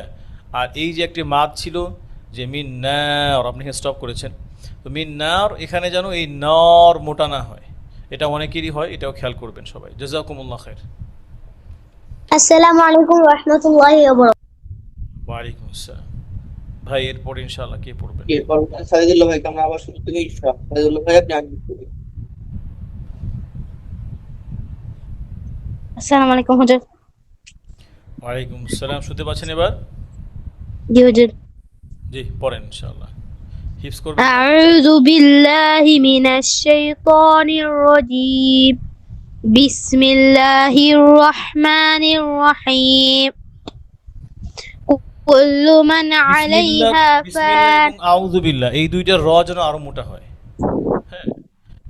আর এই যে একটি মাদ ছিল যে মিন নার, আপনি স্টপ করেছেন, তো মিন নার এখানে যেন এই নর মোটা না হয়, এটা অনেকেরই হয়, এটাও খেয়াল করবেন সবাই। জাযাকুমুল্লাহ খাইর। আসসালামু আলাইকুম ওয়া রাহমাতুল্লাহি ওয়া বারাকাতুহু। ওয়ালাইকুম আসসালাম। ভাই এরপর ইনশাআল্লাহ কে পড়বেন? এরপর সাইদুল্লাহ ভাইকে আমরা আবার শুরু থেকে সাইদুল্লাহ ভাই আপনি আনমিউট করবেন। আসসালামু আলাইকুম হুজুর। ওয়ালাইকুম আসসালাম। শুনতে পাচ্ছেন এবার? জি হুজুর। জি, পড়েন ইনশাআল্লাহ। হিফজ করবেন না? আউযু বিল্লাহি মিনাশ শাইতানির রাজীম। বিসমিল্লাহির রহমানির রহিম। কুল্লু মান আলাইহা বিসমিল্লাহ ফান। এবং আউযু বিল্লাহ এই দুইটা র যেন আরো মোটা হয়। হ্যাঁ,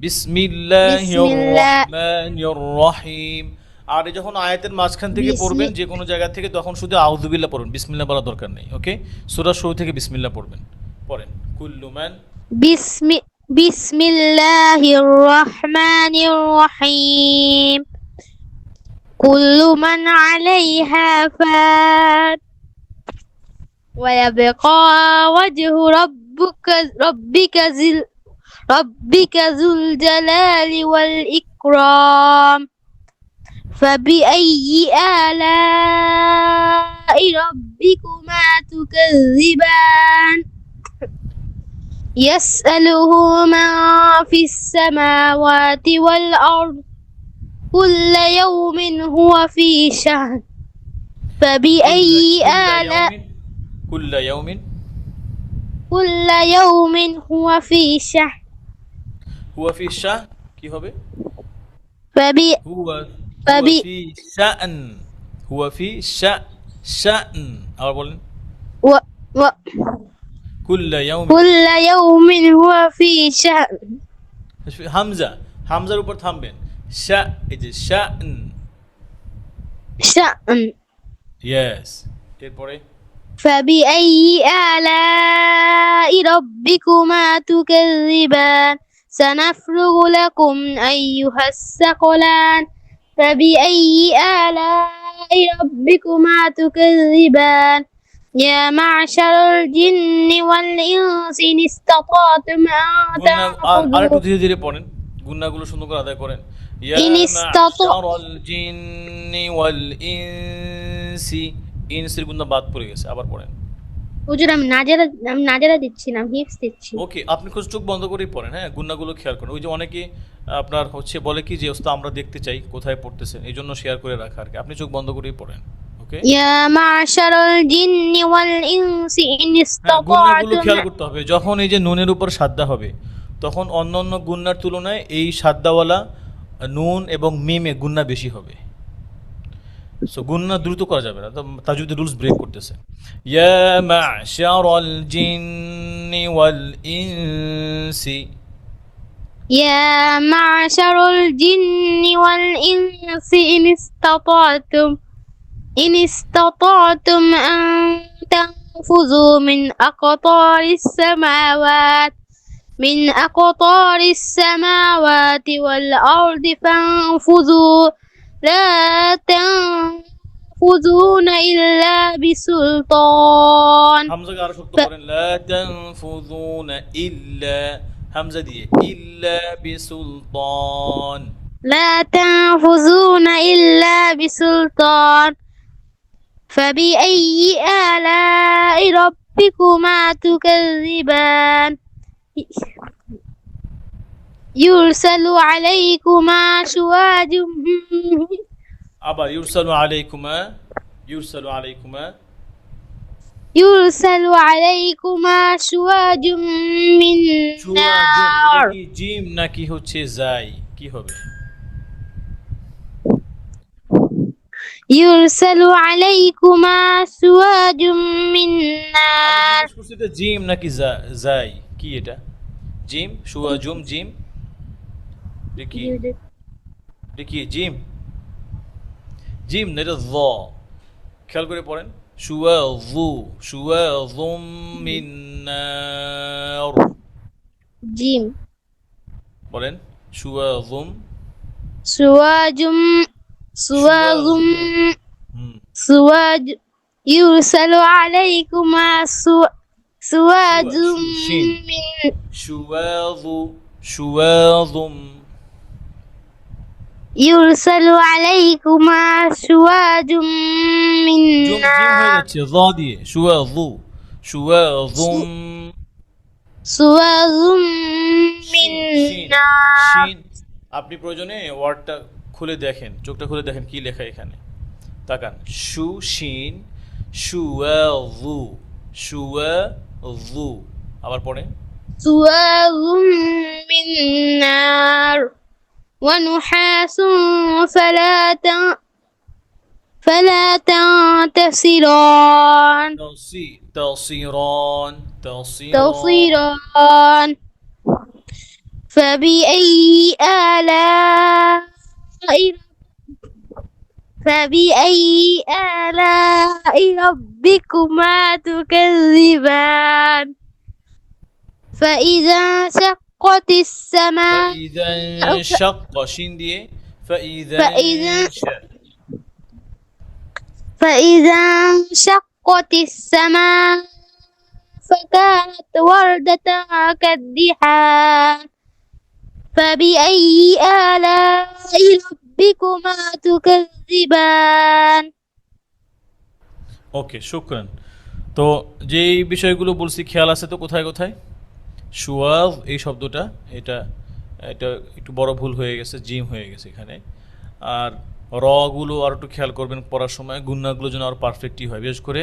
বিসমিল্লাহির বিসমিল্লাহ। রহমানির রহিম। আর এই যখন আয়াতের মাঝখান থেকে পড়বেন যে কোনো জায়গা থেকে, তখন শুধু আউযু বিল্লাহ পড়বেন, বিসমিল্লাহ বলার দরকার নেই। ওকে, সূরার শুরু থেকে বিসমিল্লাহ পড়বেন। পড়েন কুল্লু মান। বিসমিল্লাহির রহমানির রহিম। কুল্লু মান আলাইহা ফান। ويبقى وجه ربك ذو الجلال والإكرام فبأي آلاء ربكما تكذبان يسأله من في السماوات والأرض كل يوم هو في شأن فبأي آلاء كل يوم هو في شأن هو في شأن কি হবে? هو في شأن هو في شأن আবার বলেন। كل يوم هو في شأن হামজার উপর থামবেন, শা, এই যে শান। ইয়েস, এরপরে فبأي آلاء ربكما تكذبان سنفرغ لكم أيها الثقلان فبأي آلاء ربكما تكذبان يا معشر الجن والإنس إن استطعتم أن আরেকটু تعبدوا ধীরে ধীরে পড়েন, গুন্নাগুলো সুন্দর করে আদায় করেন। ইয়া إن استطعتم মা'শারাল জিন্নি ওয়াল ইনসি, ইনসির গুন্না বাদ পড়ে গেছে, আবার পড়েন। হুজুর আমি নাজারা দিচ্ছিলাম, হিফজ দিচ্ছি। ওকে, আপনি চোখ বন্ধ করেই পড়েন, হ্যাঁ, গুন্নাগুলো খেয়াল করেন। ওই যে অনেকে আপনার হচ্ছে বলে কি যে ওস্তাদ আমরা দেখতে চাই কোথায় পড়তেছেন, এই জন্য শেয়ার করে রাখা আর কি। আপনি চোখ বন্ধ করেই পড়েন। ওকে, يا معشر الجن والإنس إن গুন্নাগুলো استطعتم খেয়াল করতে হবে। যখন এই যে নুনের উপর সাদ্দা হবে তখন অন্য অন্য গুন্নার তুলনায় এই সাদ্দাওয়ালা নুন এবং মিমে গুন্না বেশি হবে। সো গুন্না দ্রুত করা যাবে না, তাজউদ রুলস ব্রেক করতেছে। ইয়া মা'শারাল জিন্নি ওয়াল ইনসি, يا معشر الجن والإنس إن استطعتم أن تنفذوا من أقطار السماوات والأرض فانفذوا لا تنفذون إلا بسلطان হামজাকে আরো শক্ত করেন, লা তানফুযুনা ইল্লা, হামজা দিয়ে, ইল্লা বিসুলতান। لا تنفذون إلا بسلطان فبأي آلاء ربكما تكذبان يرسل عليكما شواظ আবার ইউরসালু আলাইকুমা, ইউরসালু আলাইকুমা, يرسل عليكما شواظ من সুয়াজুম, এটা نار কি জিম নাকি হচ্ছে জাই? কি হবে? يرسل عليكما شواظ من আমি نار জিজ্ঞেস করছি এটা জিম নাকি জাই? কি এটা? জিম, সুয়াজুম, জিম, এটা কি? এটা কি জিম? জিম না, এটা য। খেয়াল করে পড়েন। সুয়াযু, সুয়াযুম মিন নার। جيم বলেন সুয়াযুম, شواظ شواظ সুয়াযুম। হুম, شواظ يرسل عليكما شواظ শিন, من সুয়াযু, সুয়াযুম। يرسل عليكما شواظ من জিম হয়ে نار যাচ্ছে য দিয়ে। সুয়াযু, সুয়াযুম। شواظ من শিন, শিন, نار শিন। আপনি প্রয়োজনে ওয়ার্ডটা খুলে দেখেন, চোখটা খুলে দেখেন কি লেখা এখানে। তাকান, শু শিন, সুয়াযু, সুয়াযু। আবার পড়েন। شواظ من نار ونحاس فلا فلا تنتصران تصيران، تصيران. تصيران فبأي آلاء فبأي آلاء ربكما تكذبان فإذا انشقت السماء فإذا انشق শিন দিয়ে فإذا فإذا انشق. فإذا انشقت السماء فكانت وردة كالدحان فبأي آلاء ربكما تكذبان ওকে, শুকরান। তো যেই বিষয়গুলো বলছি খেয়াল আছে তো কোথায় কোথায়? সুয়াভ এই শব্দটা, এটা এটা একটু বড় ভুল হয়ে গেছে, জিম হয়ে গেছে এখানে। আর রগুলো আর একটু খেয়াল করবেন পড়ার সময়, গুন্নাগুলো যেন আরও পারফেক্টই হয়, বিশেষ করে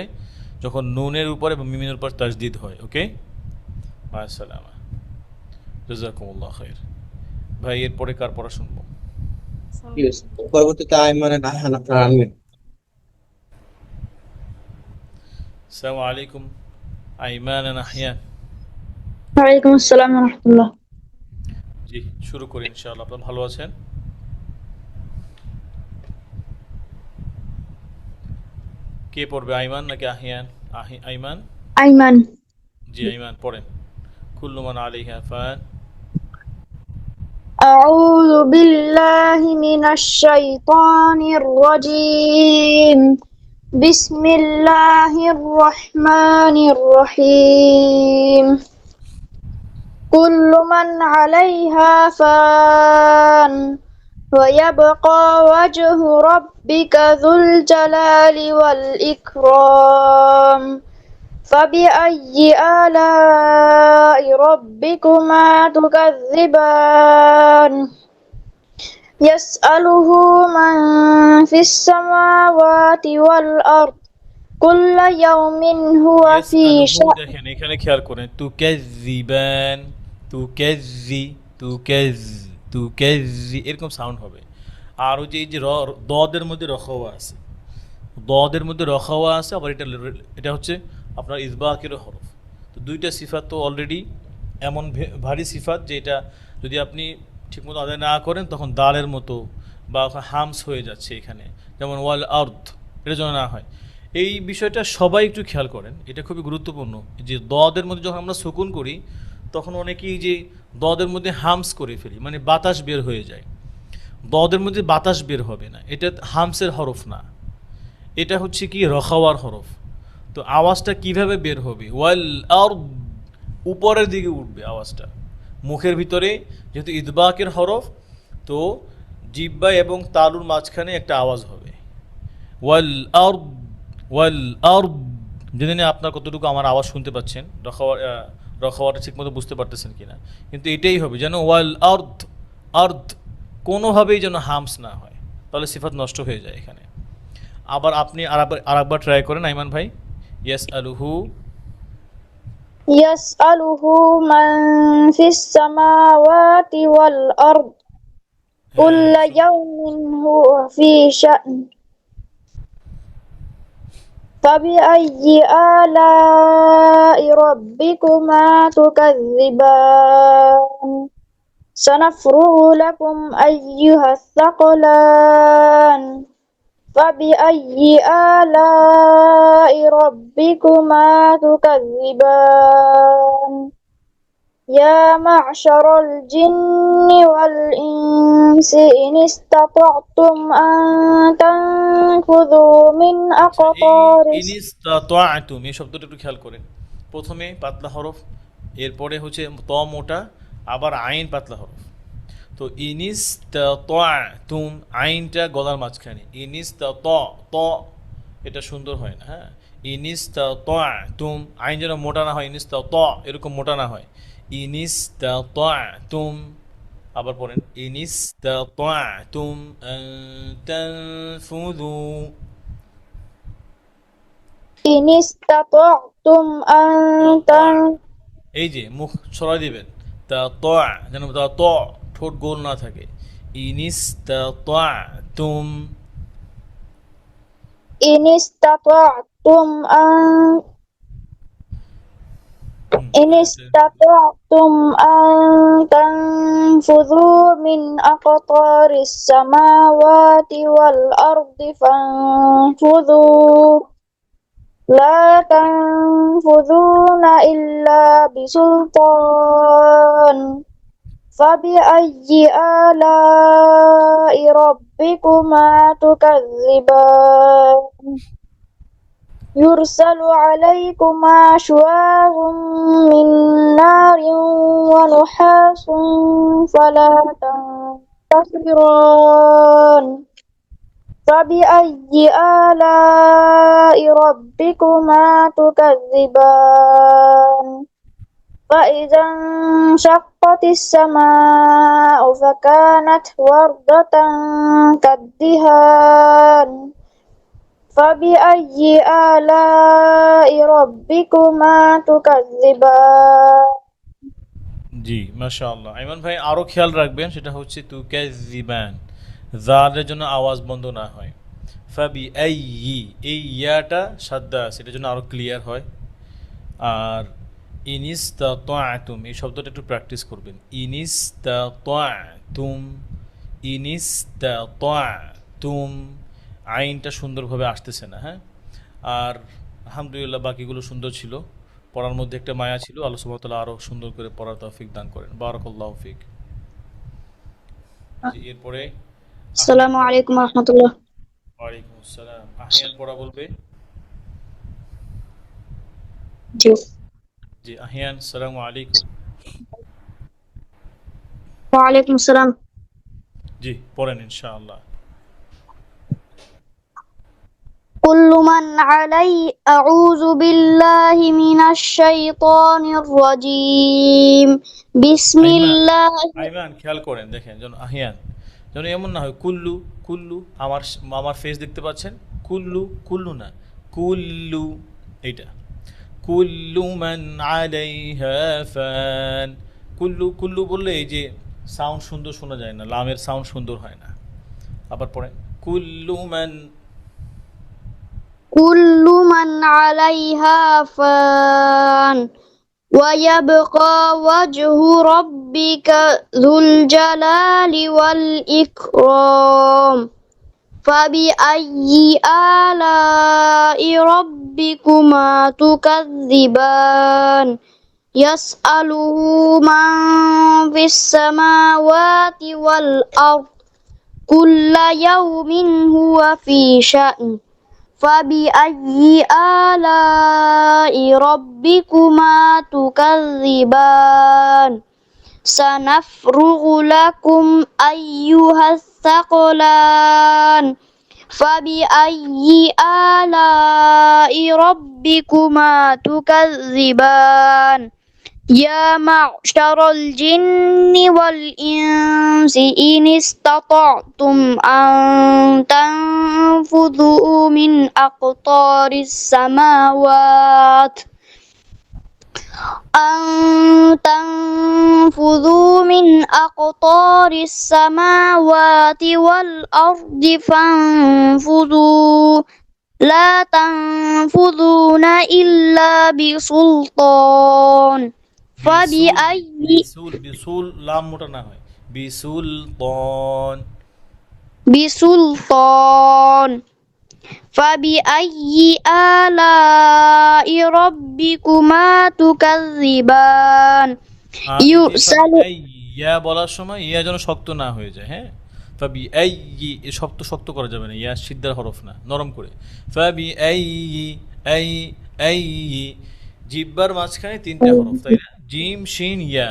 যখন নুনের উপর এবং মিমিনের উপর তাজদিদ হয়। ওকে, মাশাআল্লাহ, জাযাকুমুল্লাহ খাইর। ভাই এরপরে কার পড়া শুনবো? ঠিক আছে, পরবর্তীতে আইমানে নাহান আপনার আনবেন। আসসালামু আলাইকুম আইমান নাহিয়ান। وعليكم السلام ورحمة الله জি, শুরু করি ইনশাআল্লাহ। আপনারা ভালো আছেন? কে পড়বে, আইমান নাকি আহিয়ান? আইমান। أيمن জি, আইমান পড়েন। কুল্লু মান আলাইহা ফান। أعوذ بالله من الشيطان الرجيم بسم الله الرحمن الرحيم كل من عليها فان ويبقى وجه ربك ذو الجلال والإكرام فبأي آلاء ربكما تكذبان يسأله من في السماوات والأرض كل يوم هو في شأن দেখেন এখানে খেয়াল করেন, তুকাজ্জিবান, তুকাজ্জি এরকম সাউন্ড হবে। আর ওই যে এই যে দদের মধ্যে রখাওয়া আছে, দদের মধ্যে রখাওয়া আছে, আবার এটা হচ্ছে আপনার ইসবাকেরও হরফ। তো দুইটা সিফাত তো অলরেডি এমন ভারী সিফাত যে এটা যদি আপনি ঠিকমতো আদায় না করেন তখন দালের মতো বা হামস হয়ে যাচ্ছে এখানে, যেমন ওয়াল আর্থ, এটা যেন না হয়। এই বিষয়টা সবাই একটু খেয়াল করেন, এটা খুবই গুরুত্বপূর্ণ। যে দদের মধ্যে যখন আমরা সুকুন করি তখন অনেকেই যে দদের মধ্যে হামস করে ফেলি, মানে বাতাস বের হয়ে যায়। দদের মধ্যে বাতাস বের হবে না, এটা হামসের হরফ না, এটা হচ্ছে কি রখাওয়ার হরফ। তো আওয়াজটা কিভাবে বের হবে? ওয়াল আর উপরের দিকে উঠবে আওয়াজটা মুখের ভিতরে, যেহেতু ইদবাকের হরফ, তো জিব্বা এবং তালুর মাঝখানে একটা আওয়াজ হবে ওয়াল আর, ওয়াল আর। জানি না আপনার কতটুকু আমার আওয়াজ শুনতে পাচ্ছেন, রখাওয়াটা ঠিক মতো বুঝতে পারতেছেন কিনা, কিন্তু এটাই হবে যেন ওয়াল আর্দ, আর্দ কোনোভাবেই যেন হামস না হয়, তাহলে সিফাত নষ্ট হয়ে যায় এখানে। আবার আপনি আর একবার ট্রাই করেন আইমান ভাই, ইয়াসআলুহু يسأله من في السماوات والأرض كل يوم هو في شأن فبأي آلاء ربكما تكذبان سنفرغ لكم أيها الثقلان فبأي آلاء ربكما تكذبان يا معشر الجن والإنس إن استطعتم أن تنفذوا من أقطار ইনিস্তাতাআতুম এই শব্দটা একটু খেয়াল করেন। প্রথমে পাতলা হরফ, এরপরে হচ্ছে ত মোটা, আবার আইন পাতলা হরফ। তো ইনিস্তাতাআতুম আইনটা গলার মাঝখানে, ত এটা সুন্দর হয় না, হ্যাঁ। ইনিস্তাতাআতুম আইন যেন মোটা না হয়, এরকম মোটা না হয়। ইনিস্তাতাআতুম আবার পড়েন ইনিস্তাতাআতুম আন তানফুযু। إن استطعتم أن এই যে মুখ ছড়াই দিবেন, তা ত যেন ত ঠোঁট গোল না থাকে। ইনিস্তাতাআতুম إن استطعتم أن تنفذوا من أقطار السماوات والأرض فانفذوا لا تنفذون إلا بسلطان فبأي آلاء ربكما تكذبان يرسل عليكما شواظ من نار ونحاس فلا تنتصران فبأي آلاء ربكما تكذبان فإذا انشقت السماء فكانت وردة كالدهان فبأي آلاء ربكما تكذبان জি মাশাআল্লাহ। আইমান ভাই আরো খেয়াল রাখবেন, সেটা হচ্ছে তুকাযিবান, জালের জন্য আওয়াজ বন্ধ না হয়। ফাবি আইয়ি, এই ইয়াটা সাদ্দা আছে, এটার জন্য আরো ক্লিয়ার হয়। আর ইনিস্তাতাআতুম এই শব্দটা একটু প্র্যাকটিস করবেন। ইনিস্তাতাআতুম আইনটা সুন্দরভাবে আসতেছে না, হ্যাঁ। আর আলহামদুলিল্লাহ বাকিগুলো সুন্দর ছিল, পড়ার মধ্যে একটা মায়া ছিল। আল্লাহ সুবহানাহু ওয়া তাআলা আরো সুন্দর করে পড়ার তৌফিক দান করেন। বারাকাল্লাহু ফিক। এরপরে السلام عليكم ورحمة الله ওয়ালাইকুম আসসালাম। আহিয়ান পড়া বলবে। জি আহিয়ান, আসসালামু আলাইকুম। وعليكم السلام জি পড়েন ইনশাআল্লাহ। كل من علي أعوذ بالله من الشيطان الرجيم بسم الله আইমান খেয়াল করেন, দেখেন যেন আহিয়ান যেন এমন না হয় কুল্লু কুল্লু, আমার ফেস দেখতে পাচ্ছেন, কুল্লু কুল্লু না, কুল্লু এইটা। কুল্লু মান আলাইহা ফান, কুল্লু কুল্লু বললে এই যে সাউন্ড সুন্দর শোনা যায় না, লামের সাউন্ড সুন্দর হয় না। আবার পড়েন কুল্লু মান كل من عليها فان ويبقى وجه ربك ذو الجلال والإكرام فبأي آلاء ربكما تكذبان يسأله من في السماوات والأرض كل يوم هو في شأن فبأي آلاء ربكما تكذبان سنفرغ لكم أيها الثقلان فبأي آلاء ربكما تكذبان يا معشر الجن والإنس إن استطعتم أن تنفذوا من أقطار السماوات والأرض فانفذوا لا تنفذون إلا بسلطان বিসুল লাম মোটা না হয় বিসুলতান بسلطان فبأي آلاء ربكما تكذبان يرسل ইয়া বলার সময় ইয়া যেন শক্ত না হয়ে যায়, হ্যাঁ। ফাবি আই, এ শক্ত শক্ত করা যাবে না, ইয়া সিদ্ধার হরফ না, নরম করে। ফাবি আই আই আই, জিব্বার মাঝখানে তিনটা হরফ, তাই না? জিম শিন ইয়া।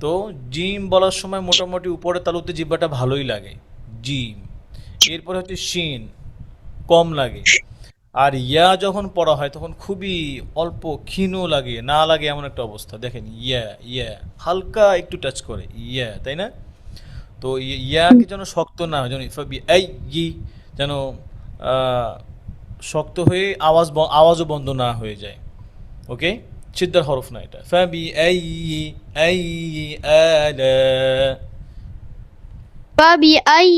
তো জিম বলার সময় মোটামুটি উপরে তালুতে জিব্বাটা ভালোই লাগে, জিম। এরপরে হচ্ছে শিন, কম লাগে। আর ইয়া যখন পড়া হয় তখন খুবই অল্প ক্ষীণ লাগে, না লাগে এমন একটা অবস্থা। দেখেন ইয়া ইয়া হালকা একটু টাচ করে ইয়া, তাই না? তো ইয়াকে যেন শক্ত না হয়, যেন ফাবি এই যেন শক্ত হয়ে আওয়াজও বন্ধ না হয়ে যায়। ওকে, সিদ্ধার হরফ না এটা। ফাবি এই আলা فبأي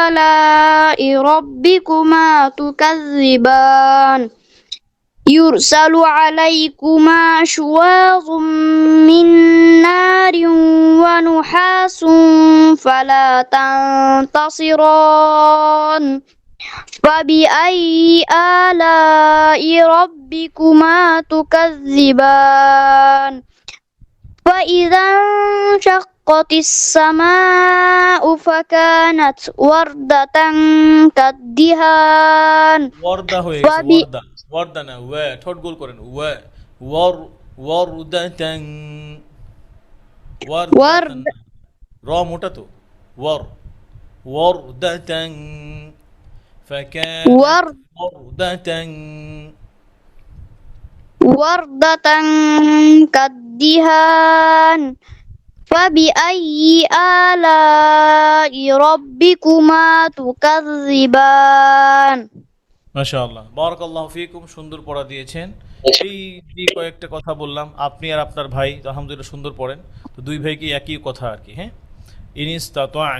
آلاء ربكما تكذبان يرسل عليكما شواظ من نار ونحاس فلا تنتصران فبأي آلاء ربكما تكذبان فإذا انشقت السماء فكانت وردة كالدهان ওয়ার্দা হয়ে গেছে, ওয়ার্দা ওয়ার্দা না, ওয়া ঠোঁট গোল করেন, ওয়া ওয়ারদাতান ওয়ারদাতান, র মোটা তো, ওয়ারদাতান ফাকানাত ওয়ারদাতান وردة كالدهان فبأي آلاء ربكما تكذبان মাশাআল্লাহ, বারাকাল্লাহু ফিকুম। সুন্দর পড়া দিয়েছেন। এই যে কয়েকটা কথা বললাম, আপনি আর আপনার ভাই তো আলহামদুলিল্লাহ সুন্দর পড়েন। তো দুই ভাইকে একই কথা আর কি, হ্যাঁ।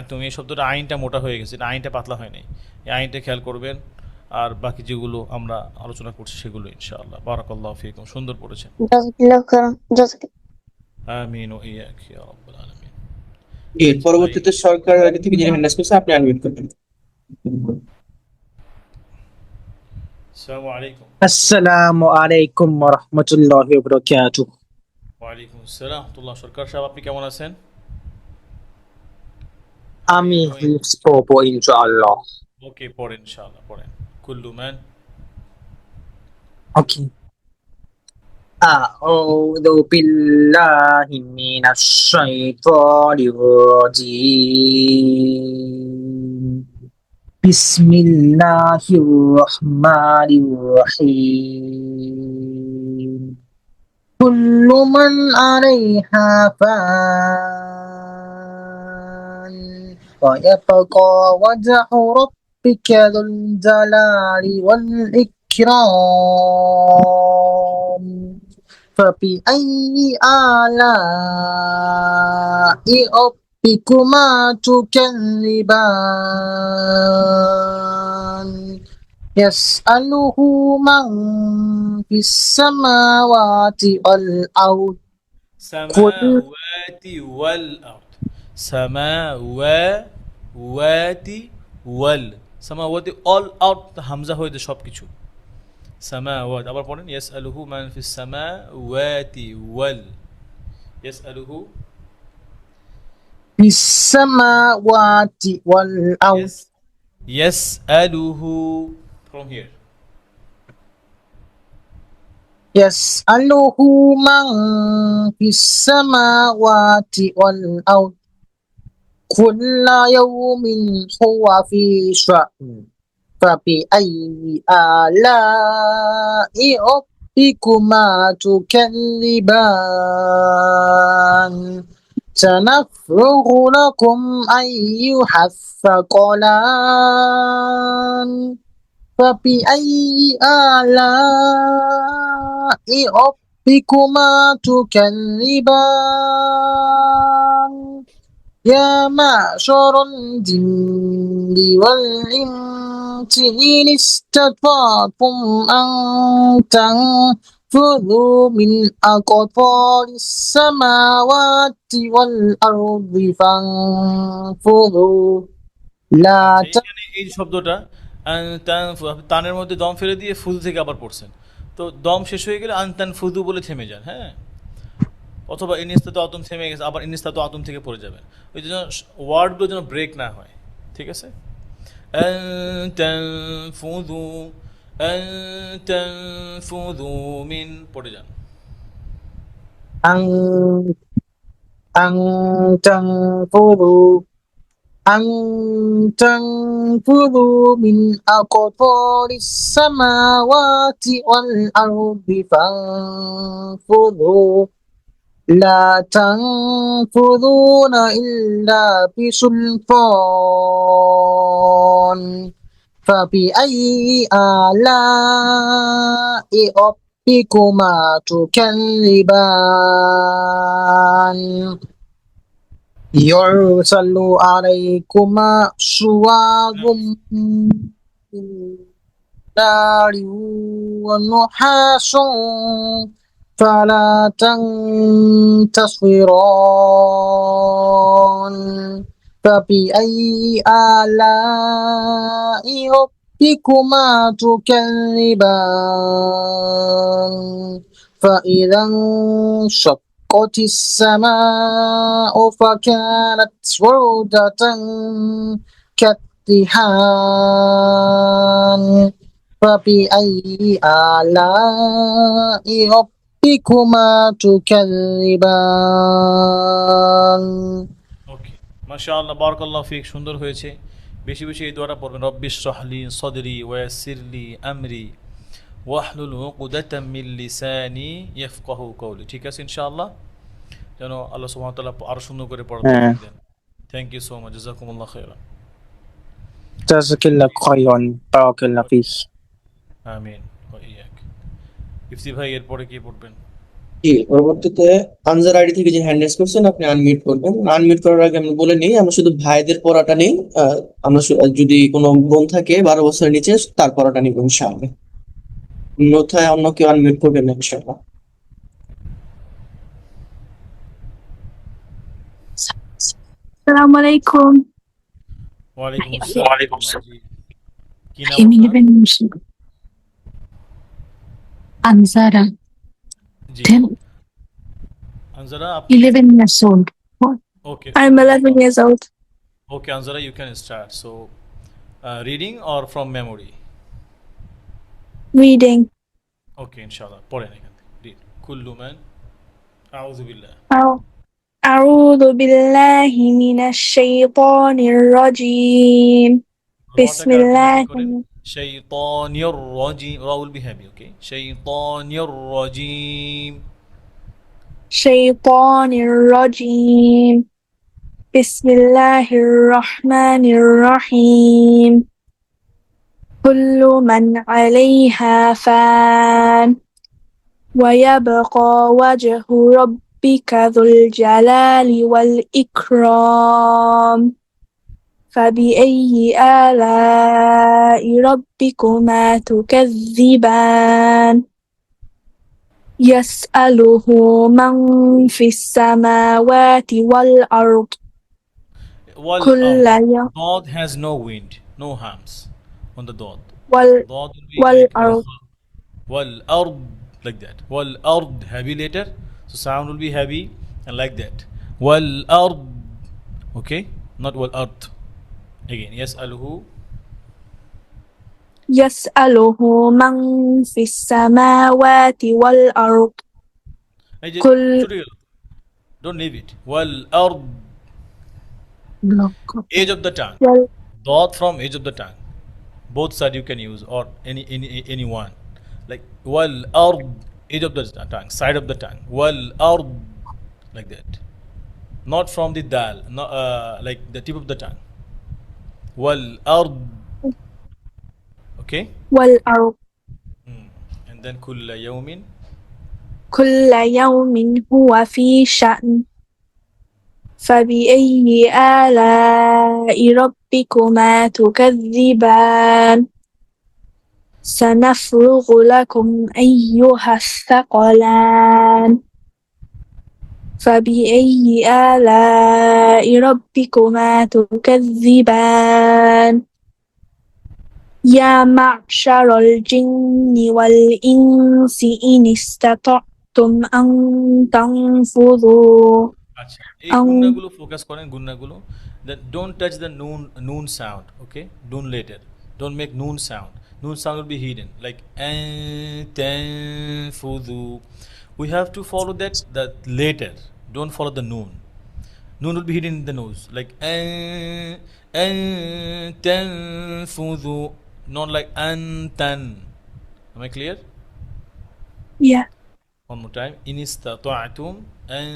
তুমি এই শব্দটা আইনটা মোটা হয়ে গেছে, আইনটা পাতলা হয় নাই, এই আইনটা খেয়াল করবেন। আর বাকি যেগুলো আমরা আলোচনা করছি সেগুলো ইনশাআল্লাহ। বারাকাল্লাহু ফিকুম, সুন্দর পড়েছেন। جزاك الله خيرا جزاك আমিন ওয়া ইয়াক ইয়া রাব্বাল আলামিন। এর পরবর্তীতে সরকার আগে থেকে যিনি হ্যান্ড করছে আপনি আনমিউট করবেন। আসসালামু আলাইকুম। আসসালামু আলাইকুম ওয়া রাহমাতুল্লাহি ওয়া বারাকাতুহু। ওয়া আলাইকুম আসসালাম ওয়া রাহমাতুল্লাহ। সরকার সাহেব, আপনি কেমন আছেন? আমি হিফজ পড়বো ইনশাআল্লাহ। ওকে, পড়েন ইনশাআল্লাহ, পড়েন। কুল্লু মান ওকে। আউযু বিল্লাহি মিনাশ শাইতানির রাজীম। বিসমিল্লাহির রহমানির রহিম। কুল্লু মান আলাইহা ফান ওয়া ইয়াবকা ওয়াজহু রাব্বিকা যুল জালালি ওয়াল ইকরাম ফাবিআইয়ি আলা'i রাব্বিকুমা তুকাযযিবান يسأله من في السماوات والأرض সামাওয়াতি ওয়াল আরদ, সামাওয়াতি ওয়াল, সামাওয়াতি অল আউট হামজা হয়ে যায় সবকিছু। সামাওয়াত, আবার পড়েন ইয়াসআলুহু মান ফিস সামাওয়াতি ওয়াল, ইয়াসআলুহু في السماوات والأرض ইয়াসআলুহু from here. يسأله من في السماوات والأرض كل يوم هو في شأن فبأي آلاء ربكما تكذبان سنفرغ لكم أيها الثقلان فبأي آلاء ربكما تكذبان يا معشر الجن والإنس إن استطعتم أن تنفذوا من أقطار السماوات والأرض فانفذوا لا আচ্ছা, এখানে এই যে শব্দটা তানের মধ্যে দম ফেলে দিয়ে ফুদু থেকে আবার পড়ছেন, তো দম শেষ হয়ে গেলে আনতান ফুদু বলে থেমে যান, হ্যাঁ, অথবা ইনিস্তা তো আতম থেমে গেছে, আবার ইনিস্তা তো আতম থেকে পড়ে যাবেন, ওই জন্য ওয়ার্ডগুলো যেন ব্রেক না হয়, ঠিক আছে। ফুদু মিন পড়ে যান। أن أن تنفذوا أن تنفذوا من أقطار السماوات والأرض فانفذوا لا تنفذون إلا بسلطان فبأي آلاء ربكما تكذبان يرسل عليكما شواظ من نار ونحاس فلا تنتصران فبأي آلاء ربكما تكذبان فإذا انشقت السماء فكانت وردة كالدهان فبأي آلاء ربكما تكذبان ওকে, মাশাআল্লাহ, বারাকাল্লাহু ফিক, সুন্দর হয়েছে। বেশি বেশি এই দোয়াটা পড়বেন, রব্বিশ রাহলি সদরি ওয়াসিরলি আমরি ওয়াহলুল উকদাতাম মিন লিসানি ইয়াফকাহু কওলি, ঠিক আছে ইনশাআল্লাহ, যেন আল্লাহ সুবহানাহু ওয়া তাআলা আরো সুন্দর করে পড়াতে হ্যাঁ। দেন। থ্যাংক ইউ সো মাচ, জাযাকুমুল্লাহ খাইরান। جزاك الله خيرا بارك الله فيك আমিন ওয়া ইয়াক। ইফতি ভাই, এরপরে কি পড়বেন? জি, পরবর্তীতে আনজার আইডি থেকে যে হ্যান্ড রেজ করছেন আপনি আনমিউট করবেন। আনমিউট করার আগে আমি বলে নিই, আমরা শুধু ভাইদের পড়াটা নেই, আমরা যদি কোনো বোন থাকে 12 বছরের নিচে তার পড়াটা নিব ইনশাআল্লাহ। অন্যথায় অন্য কেউ আনমিউট করবেন না ইনশাআল্লাহ। Assalamu alaikum. ওয়ালাইকুম আসসালাম। জি, কি নাম I'm আপনার? 11 years old. Anzara, ji, 10, Anzara, 11 years old. Okay I'm 11 years old. Okay Anzara, you can start. So reading or from memory? Reading. Okay, ইনশাআল্লাহ পড়েন এখান থেকে। রিড কুল্লু মান আউযু বিল্লাহ। أعوذ بالله من الشيطان الرجيم. بسم الله. শাইতানির রাজিম, রা উইল বি হেভি, ওকে, শাইতানির রাজিম। شيطان الرجيم. بسم الله الرحمن الرحيم. كل من عليها فان ويبقى وجه ربك ذو الجلال والإكرام فبأي آلاء ربكما تكذبان يسأله من في السماوات والأرض كل يوم Dot has no wind, no hams on the dot. وال Dot will be والأرض. wal ard, like that. Wal ard heavy later, so sound will be heavy and like that. Wal ard, okay, not wal ard. Again, yas'aluhu. يسأله من في السماوات والأرض Hey, just كل don't leave it. Wal ard, edge of the tongue. Dot from edge of the tongue. Both side you can use, or any one. like wal ard, edge of the tongue, side of the tongue, wal ard, like that. Not from the dal, not like the tip of the tongue. Wal ard, okay. والأرض And then kulla yawmin. كل يوم هو في شأن فبأي آلاء ربكما تكذبان سنفرغ لكم أيها الثقلان فبأي آلاء ربكما تكذبان يا معشر الجن والإنس إن استطعتم أن تنفذوا আচ্ছা এই أن গুন্নাগুলো focus করেন গুন্নাগুলো then don't touch the noon sound, okay, don't later, don't make noon sound will be hidden like tanfudu. We have to follow that later, don't follow the noon will be hidden in the nose like tanfudu, not like antan. Am I clear? yeah One more time. إن استطعتم أن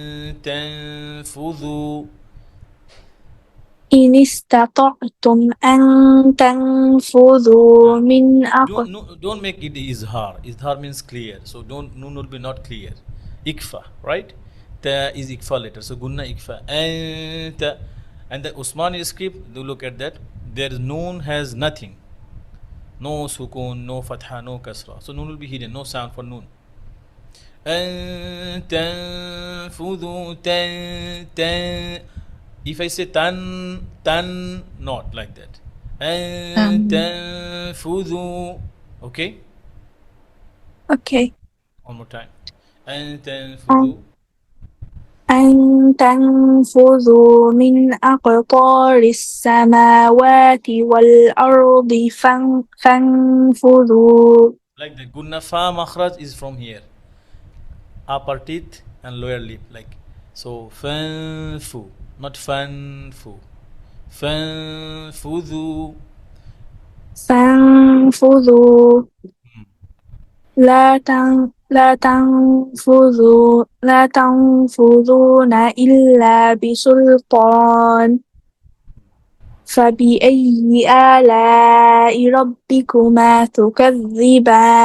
تنفذوا. إن استطعتم أن تنفذوا من أقطار Don't make it izhar. Izhar means clear. So don't, noon will be not clear. Ikfa, right? Ta is ikfa letter. So gunna ikfa. Anta. And the Usmani script, do look at that. There is noon has nothing. No sukun, no fatha, no kasra. So noon will be hidden. No sound for noon. أن تنفذوا tan. If I say tan, not like that. أن تنفذوا. Okay? okay One more time. أن تنفذوا. أن تنفذوا من أقطار السماوات والأرض فانفذوا Like that. Gunna fa makhraj is from here. Upper teeth and lower lip. Like so. Fanfu. Not fanfu. Fanfudhu. فانفذوا لا تنفذون إلا بسلطان فبأي آلاء ربكما تكذبان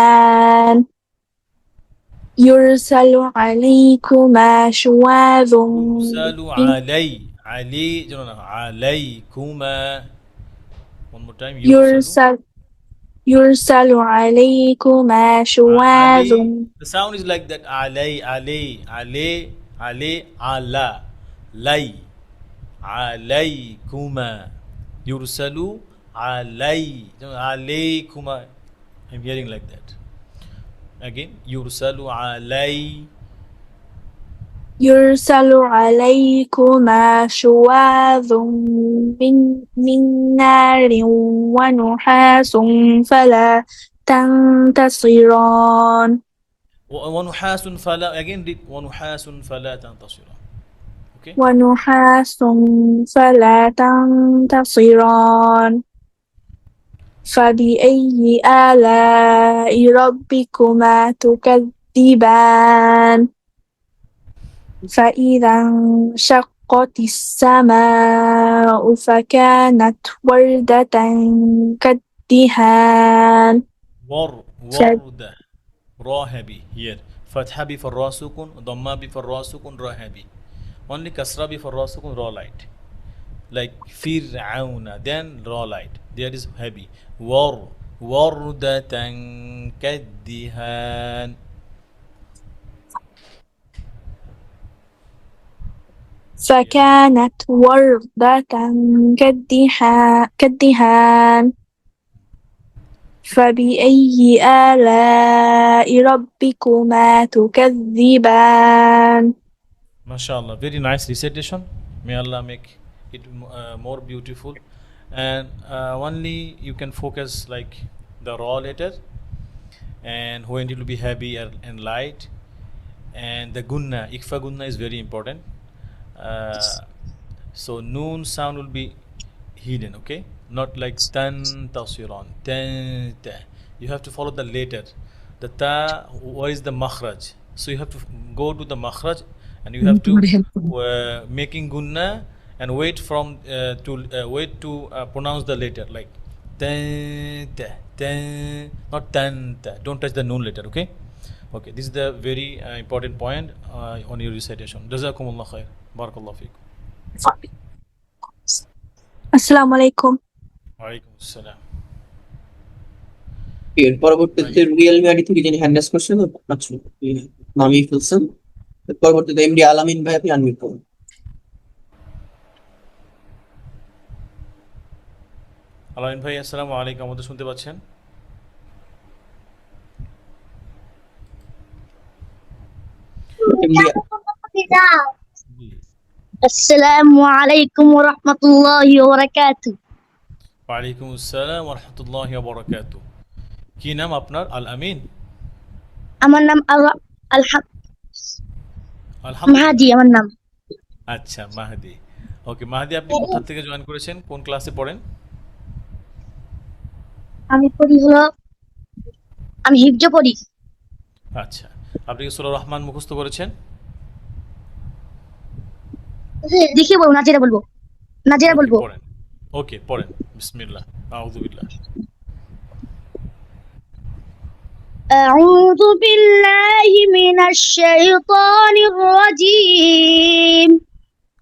يرسل عليكما شواظ يرسل علي عليكما. One more time. يرسل عليكما شواظ علي. The sound is like that. علي على لي عليكما. يرسل عليكما. I'm hearing like that. Again. يرسل عليكما شواظ من نار ونحاس فلا تنتصران ونحاس فلا. Again read. ونحاس فلا تنتصران. Okay. ونحاس فلا تنتصران فبأي آلاء ربكما تكذبان فإذا انشقت السماء فكانت وردة كالدهان ورد. راهبي here. فتحة before ra sukun, dhamma before ra sukun, rahabi. Only kasra before ra sukun, ra light. Like fir'auna, then ra light. There is heavy. Wardatan kaddihan. فكانت وردة كالدهان فبأي آلاء ربكما تكذبان MashaAllah, very nice recitation. May Allah make it more beautiful. And only you can focus like the raw letter, and when it will be heavy and light. And the gunna, ikfa gunna is very important. So noon sound will be hidden, okay? Not like tan tasiran, tan ta. You have to follow the letter. The ta, where is the makhraj? So you have to go to the makhraj and you have to making gunna and wait to pronounce the letter like tan, ta, tan, not tan, ta. Don't touch the noon letter, okay? Okay, this is the very important point on your recitation. Jazakumullah khair. Barakallahu feekum. Assalamu alaikum. Walaikum assalam. এর পরবর্তীতে Realme ID থেকে যিনি hand raise করছেন আচ্ছা নামই ফেলছেন পরবর্তীতে MD আলামিন ভাই আপনি আনমিউট করুন আলামিন ভাই আসসালামু আলাইকুম, আমাদের শুনতে পাচ্ছেন? MD Assalamu alaikum wa rahmatullahi wa barakatuh. ওয়ালাইকুম আসসালাম ওয়া রাহমাতুল্লাহি ওয়া বারাকাতুহু। কি নাম আপনার? আল আমিন? আমার নাম মাহাদি আমার নাম। আচ্ছা, মাহদি। ওকে মাহদি, আপনি কোথা থেকে জয়েন করেছেন? কোন ক্লাসে পড়েন? আমি হিফজ পড়ি। আচ্ছা, আপনি কি সূরা রহমান মুখস্থ করেছেন? দেখি বলবো, নাজিরা বলবো। পড়েন। ওকে পড়েন। বিসমিল্লাহ। আউযু বিল্লাহ। أعوذ بالله من الشيطان الرجيم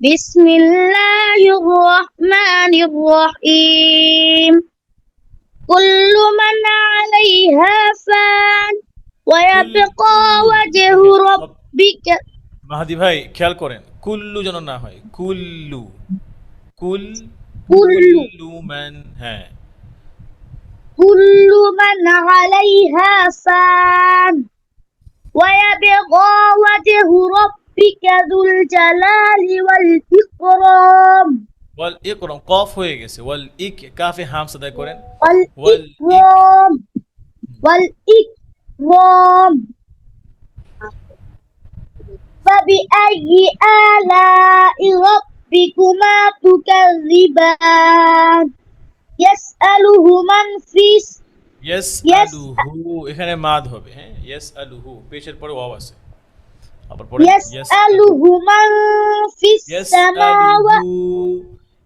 بسم الله الرحمن الرحيم كل من عليها فان ويبقى وجه ربك মাহাদি ভাই খেয়াল করেন, কুল্লু যেন না হয়, কুল্লু মান, হ্যাঁ كل من عليها فان ويبقى وجه ربك ذو الجلال والإكرام ওয়াল ইকরাম, কফ হয়ে গেছে, ওয়াল ইক, কাফে হামস আদায় করেন, والإكرام فبأي آلاء ربكما تكذبان يسأله من في ইয়াসআলুহু, এখানে মাদ হবে, হ্যাঁ ইয়াসআলুহু, পেশের পরে ওয়াও আছে, আবার পরে يسأله من في السماوات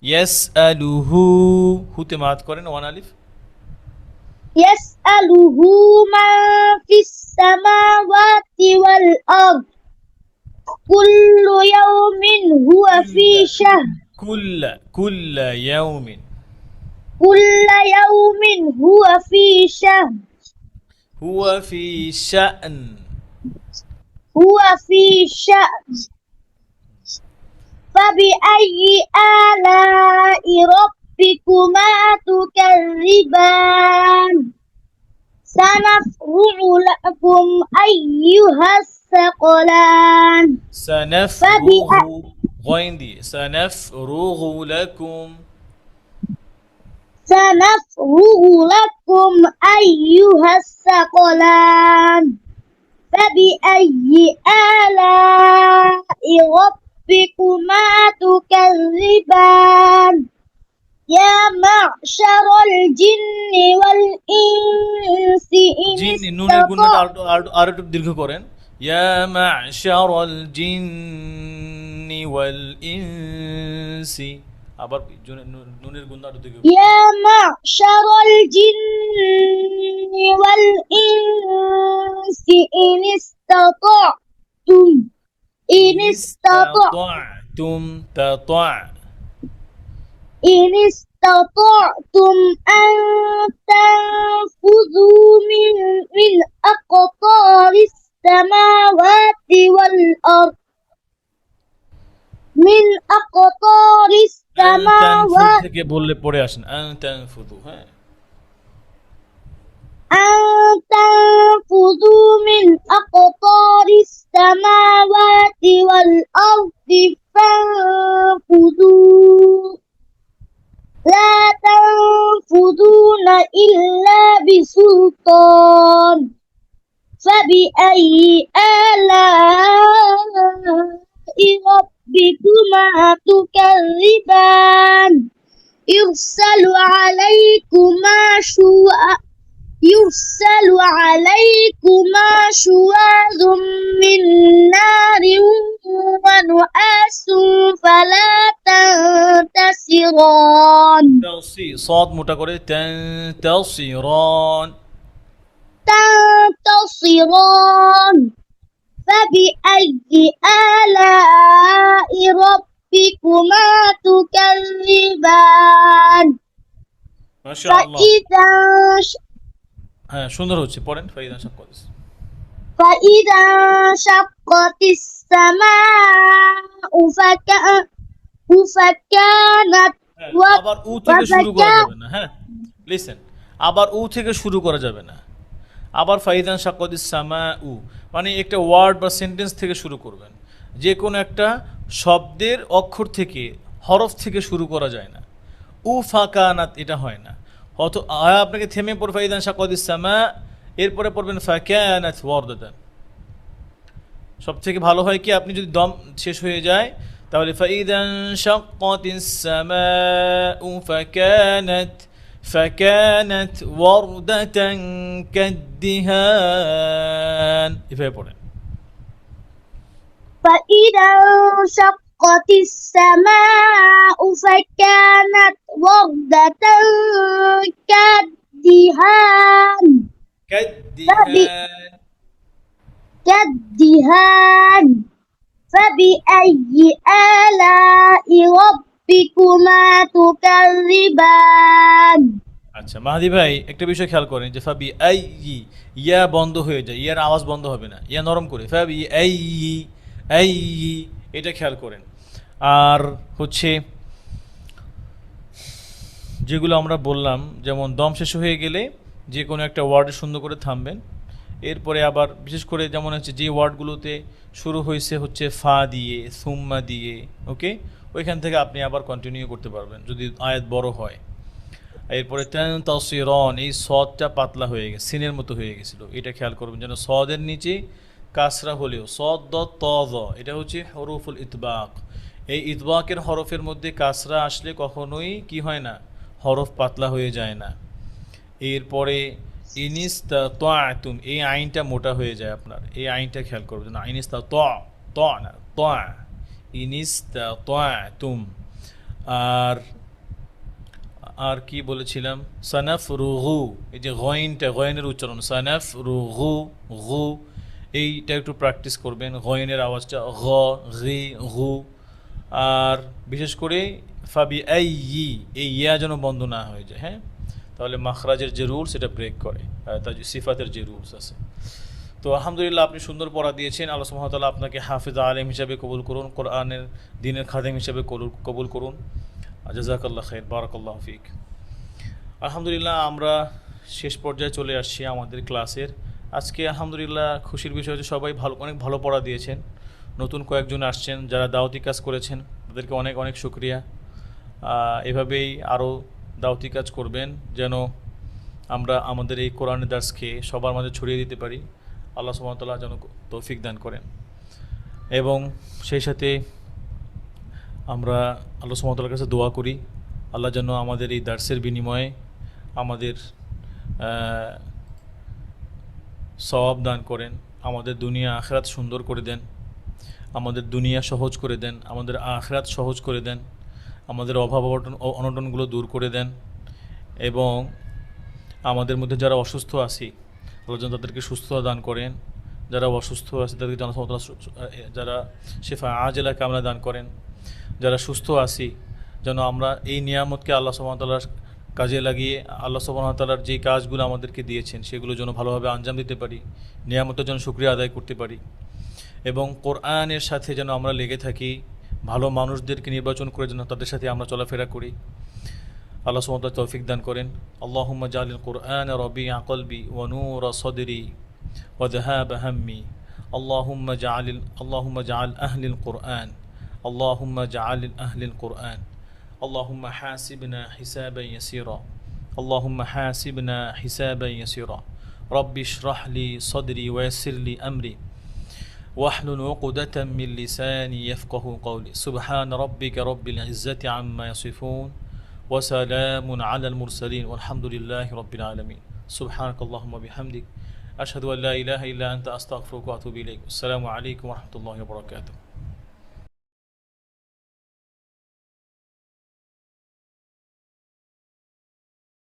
ইয়াসআলুহু, হুতে মাদ করেন, ওয়ান আলিফ, يسأله من في السماوات والأرض كل يوم هو في شهر কুল্লা ইয়াউমিন, كل يوم هو في شهر হুয়া ফি শা'n, فبأي آلاء ربكما تكذبان سنفرغ لكم أيها الثقلان সানাফরুগু, গয়ন দিয়ে, সানাফরুগু লাকুম, سنفرغ لكم أيها الثقلان فبأي آلاء ربكما تكذبان يا معشر الجن والإنس إن জিন নুনের গুণটা আর একটু দীর্ঘ করেন, ইয়া মা'শারাল জিন্নি ওয়াল ইনসি, আবার নুনের গুণটা আরো দীর্ঘ, يا معشر الجن والإنس إن استطعتم إن استطعتم أن تنفذوا من أقطار السماوات والأرض من أقطار السماوات থেকে বললে পড়ে আসেন, আনতানফুযু, হ্যাঁ أن تنفذوا من أقطار السماوات والأرض فانفذوا لا تنفذون إلا بسلطان فبأي آلاء ربكما تكذبان يرسل عليكما شواظ من نار ونحاس فلا تنتصران صاد মোটা করে تنتصران تنتصران فبأي آلاء ربكما تكذبان মাশাআল্লাহ فإذا হ্যাঁ সুন্দর হচ্ছে পড়েন ফাইদা শাক্কাত فإذا انشقت السماء فكانت আবার উ থেকে শুরু করা যাবে না হ্যাঁ লিসেন আবার উ থেকে শুরু করা যাবে না আবার ফাইদান শাক্কাতিস সামাউ মানে একটা ওয়ার্ড বা সেন্টেন্স থেকে শুরু করবেন যে কোনো একটা শব্দের অক্ষর থেকে হরফ থেকে শুরু করা যায় না উ ফাকানাত এটা হয় না অথবা আপনাকে থেমে পড়ে ফাইদান শাক্কাতিস সামা এরপরে পড়বেন ফাকানাত ওয়ারদাতান সবথেকে ভালো হয় কি আপনি যদি দম শেষ হয়ে যায় তাহলে ফাইদান শাক্কাতিস সামাউ ফাকানাত ওয়ারদাতান কাদ্দিহান এভাবে পড়েন فإذا انشقت السماء فكانت وردة كالدهان كالدهان فبأي آلاء ربكما تكذبان আচ্ছা মাহাদি ভাই একটা বিষয় খেয়াল করেন যে ফাবি আই ইয়া বন্ধ হয়ে যায় ইয়ার আওয়াজ বন্ধ হবে না ইয়া নরম করে ফাবি আই এটা খেয়াল করেন আর হচ্ছে যেগুলো আমরা বললাম যেমন দম শেষ হয়ে গেলে যে কোনো একটা ওয়ার্ডে সুন্দর করে থামবেন এরপরে আবার বিশেষ করে যেমন হচ্ছে যে ওয়ার্ডগুলোতে শুরু হয়েছে হচ্ছে ফা দিয়ে সুম্মা দিয়ে ওকে ওইখান থেকে আপনি আবার কন্টিনিউ করতে পারবেন যদি আয়াত বড় হয় এরপরে তাসিরন এই সদটা পাতলা হয়ে গেছে সিনের মতো হয়ে গেছিল এটা খেয়াল করবেন যেন সদের নিচে কাসরা হলেও সদ দ ত দ এটা হচ্ছে হরফুল ইতবাক এই ইতবাকের হরফের মধ্যে কাসরা আসলে কখনোই কি হয় না হরফ পাতলা হয়ে যায় না এরপরে ইনিস্তা তুম এই আইনটা মোটা হয়ে যায় আপনার এই আইনটা খেয়াল করবেন ইনিস্তা ত না ত ইনিস্তা তুম আর কি বলেছিলাম সানাফ রুহু এই যে গয়নের উচ্চারণ সানাফ রুহু গু এইটা একটু প্র্যাকটিস করবেন গয়নের আওয়াজটা গ রি গু আর বিশেষ করে ফাবি এই ইয়া যেন বন্ধ না হয়ে যায় হ্যাঁ তাহলে মাখরাজের যে রুলস এটা ব্রেক করে তার সিফাতের যে রুলস আছে তো আলহামদুলিল্লাহ আপনি সুন্দর পড়া দিয়েছেন আল্লাহ সুবহানাহু ওয়া তাআলা আপনাকে হাফেজ আলেম হিসেবে কবুল করুন কোরআনের দ্বীনের খাদেম হিসেবে কবুল করুন জাযাকাল্লাহ খাইর বারাকাল্লাহু ফিক আলহামদুলিল্লাহ আমরা শেষ পর্যায়ে চলে আসছি আমাদের ক্লাসের আজকে আলহামদুলিল্লাহ খুশির বিষয় হচ্ছে সবাই অনেক ভালো পড়া দিয়েছেন নতুন কয়েকজন আসছেন যারা দাওয়াতি কাজ করেছেন তাদেরকে অনেক অনেক শুকরিয়া এভাবেই আরও দাওয়াতি কাজ করবেন যেন আমরা আমাদের এই কোরআনের দার্সকে সবার মাঝে ছড়িয়ে দিতে পারি আল্লাহ সুবহানাহু ওয়া তাআলা যেন তৌফিক দান করেন এবং সেই সাথে আমরা আল্লাহ সুবহানাহু ওয়া তাআলার কাছে দোয়া করি আল্লাহ যেন আমাদের এই দার্সের বিনিময়ে আমাদের সওয়াব দান করেন আমাদের দুনিয়া আখিরাত সুন্দর করে দেন আমাদের দুনিয়া সহজ করে দেন আমাদের আখিরাত সহজ করে দেন আমাদের অভাব অনটনগুলো দূর করে দেন এবং আমাদের মধ্যে যারা অসুস্থ আছি আল্লাহ যেন তাদেরকে সুস্থতা দান করেন যারা অসুস্থ আছে তাদেরকে যারা শেফা আজেলা কামনা দান করেন যারা সুস্থ আছি যেন আমরা এই নিয়ামতকে আল্লাহ সুবহানাহু ওয়া তাআলার কাজে লাগিয়ে আল্লাহ সুবহানাহু ওয়া তাআলার যে কাজগুলো আমাদেরকে দিয়েছেন সেগুলো যেন ভালোভাবে আঞ্জাম দিতে পারি নিয়ামতের জন্য শুকরিয়া আদায় করতে পারি এবং কোরআনের সাথে যেন আমরা লেগে থাকি ভালো মানুষদেরকে নির্বাচন করে যেন তাদের সাথে আমরা চলাফেরা করি আল্লাহ সুবহানাহু ওয়া তাআলা তৌফিক দান করেন আল্লাহুম্মা জাআলিল কুরআনা রাবিআ কলবি ওয়া নূরা সাদরি ওয়া যাহাবা হাম্মি আল্লাহুম্মা জাআল আহলিল কুরআন আল্লাহুম্মা জাআলিল আহলিল কুরআন আল্লাহুম্মা হাসিবনা হিসাবান ইয়াসীরা আল্লাহুম্মা হাসিবনা হিসাবান ইয়াসীরা রাব্বি ইশরাহ লি সাদরি ওয়া ইয়াসসির লি আমরি واحلل عقدة من لساني يفقه قولي سبحان ربك رب العزة عما يصفون وسلام على المرسلين والحمد لله رب العالمين سبحانك اللهم وبحمدك আশহাদু আল্লা ইলাহা ইল্লা আনতা আস্তাগফিরুকা ওয়া আতুবু ইলাইক। আসসালামু আলাইকুম ওয়া রাহমাতুল্লাহি ওয়া বারাকাতুহু।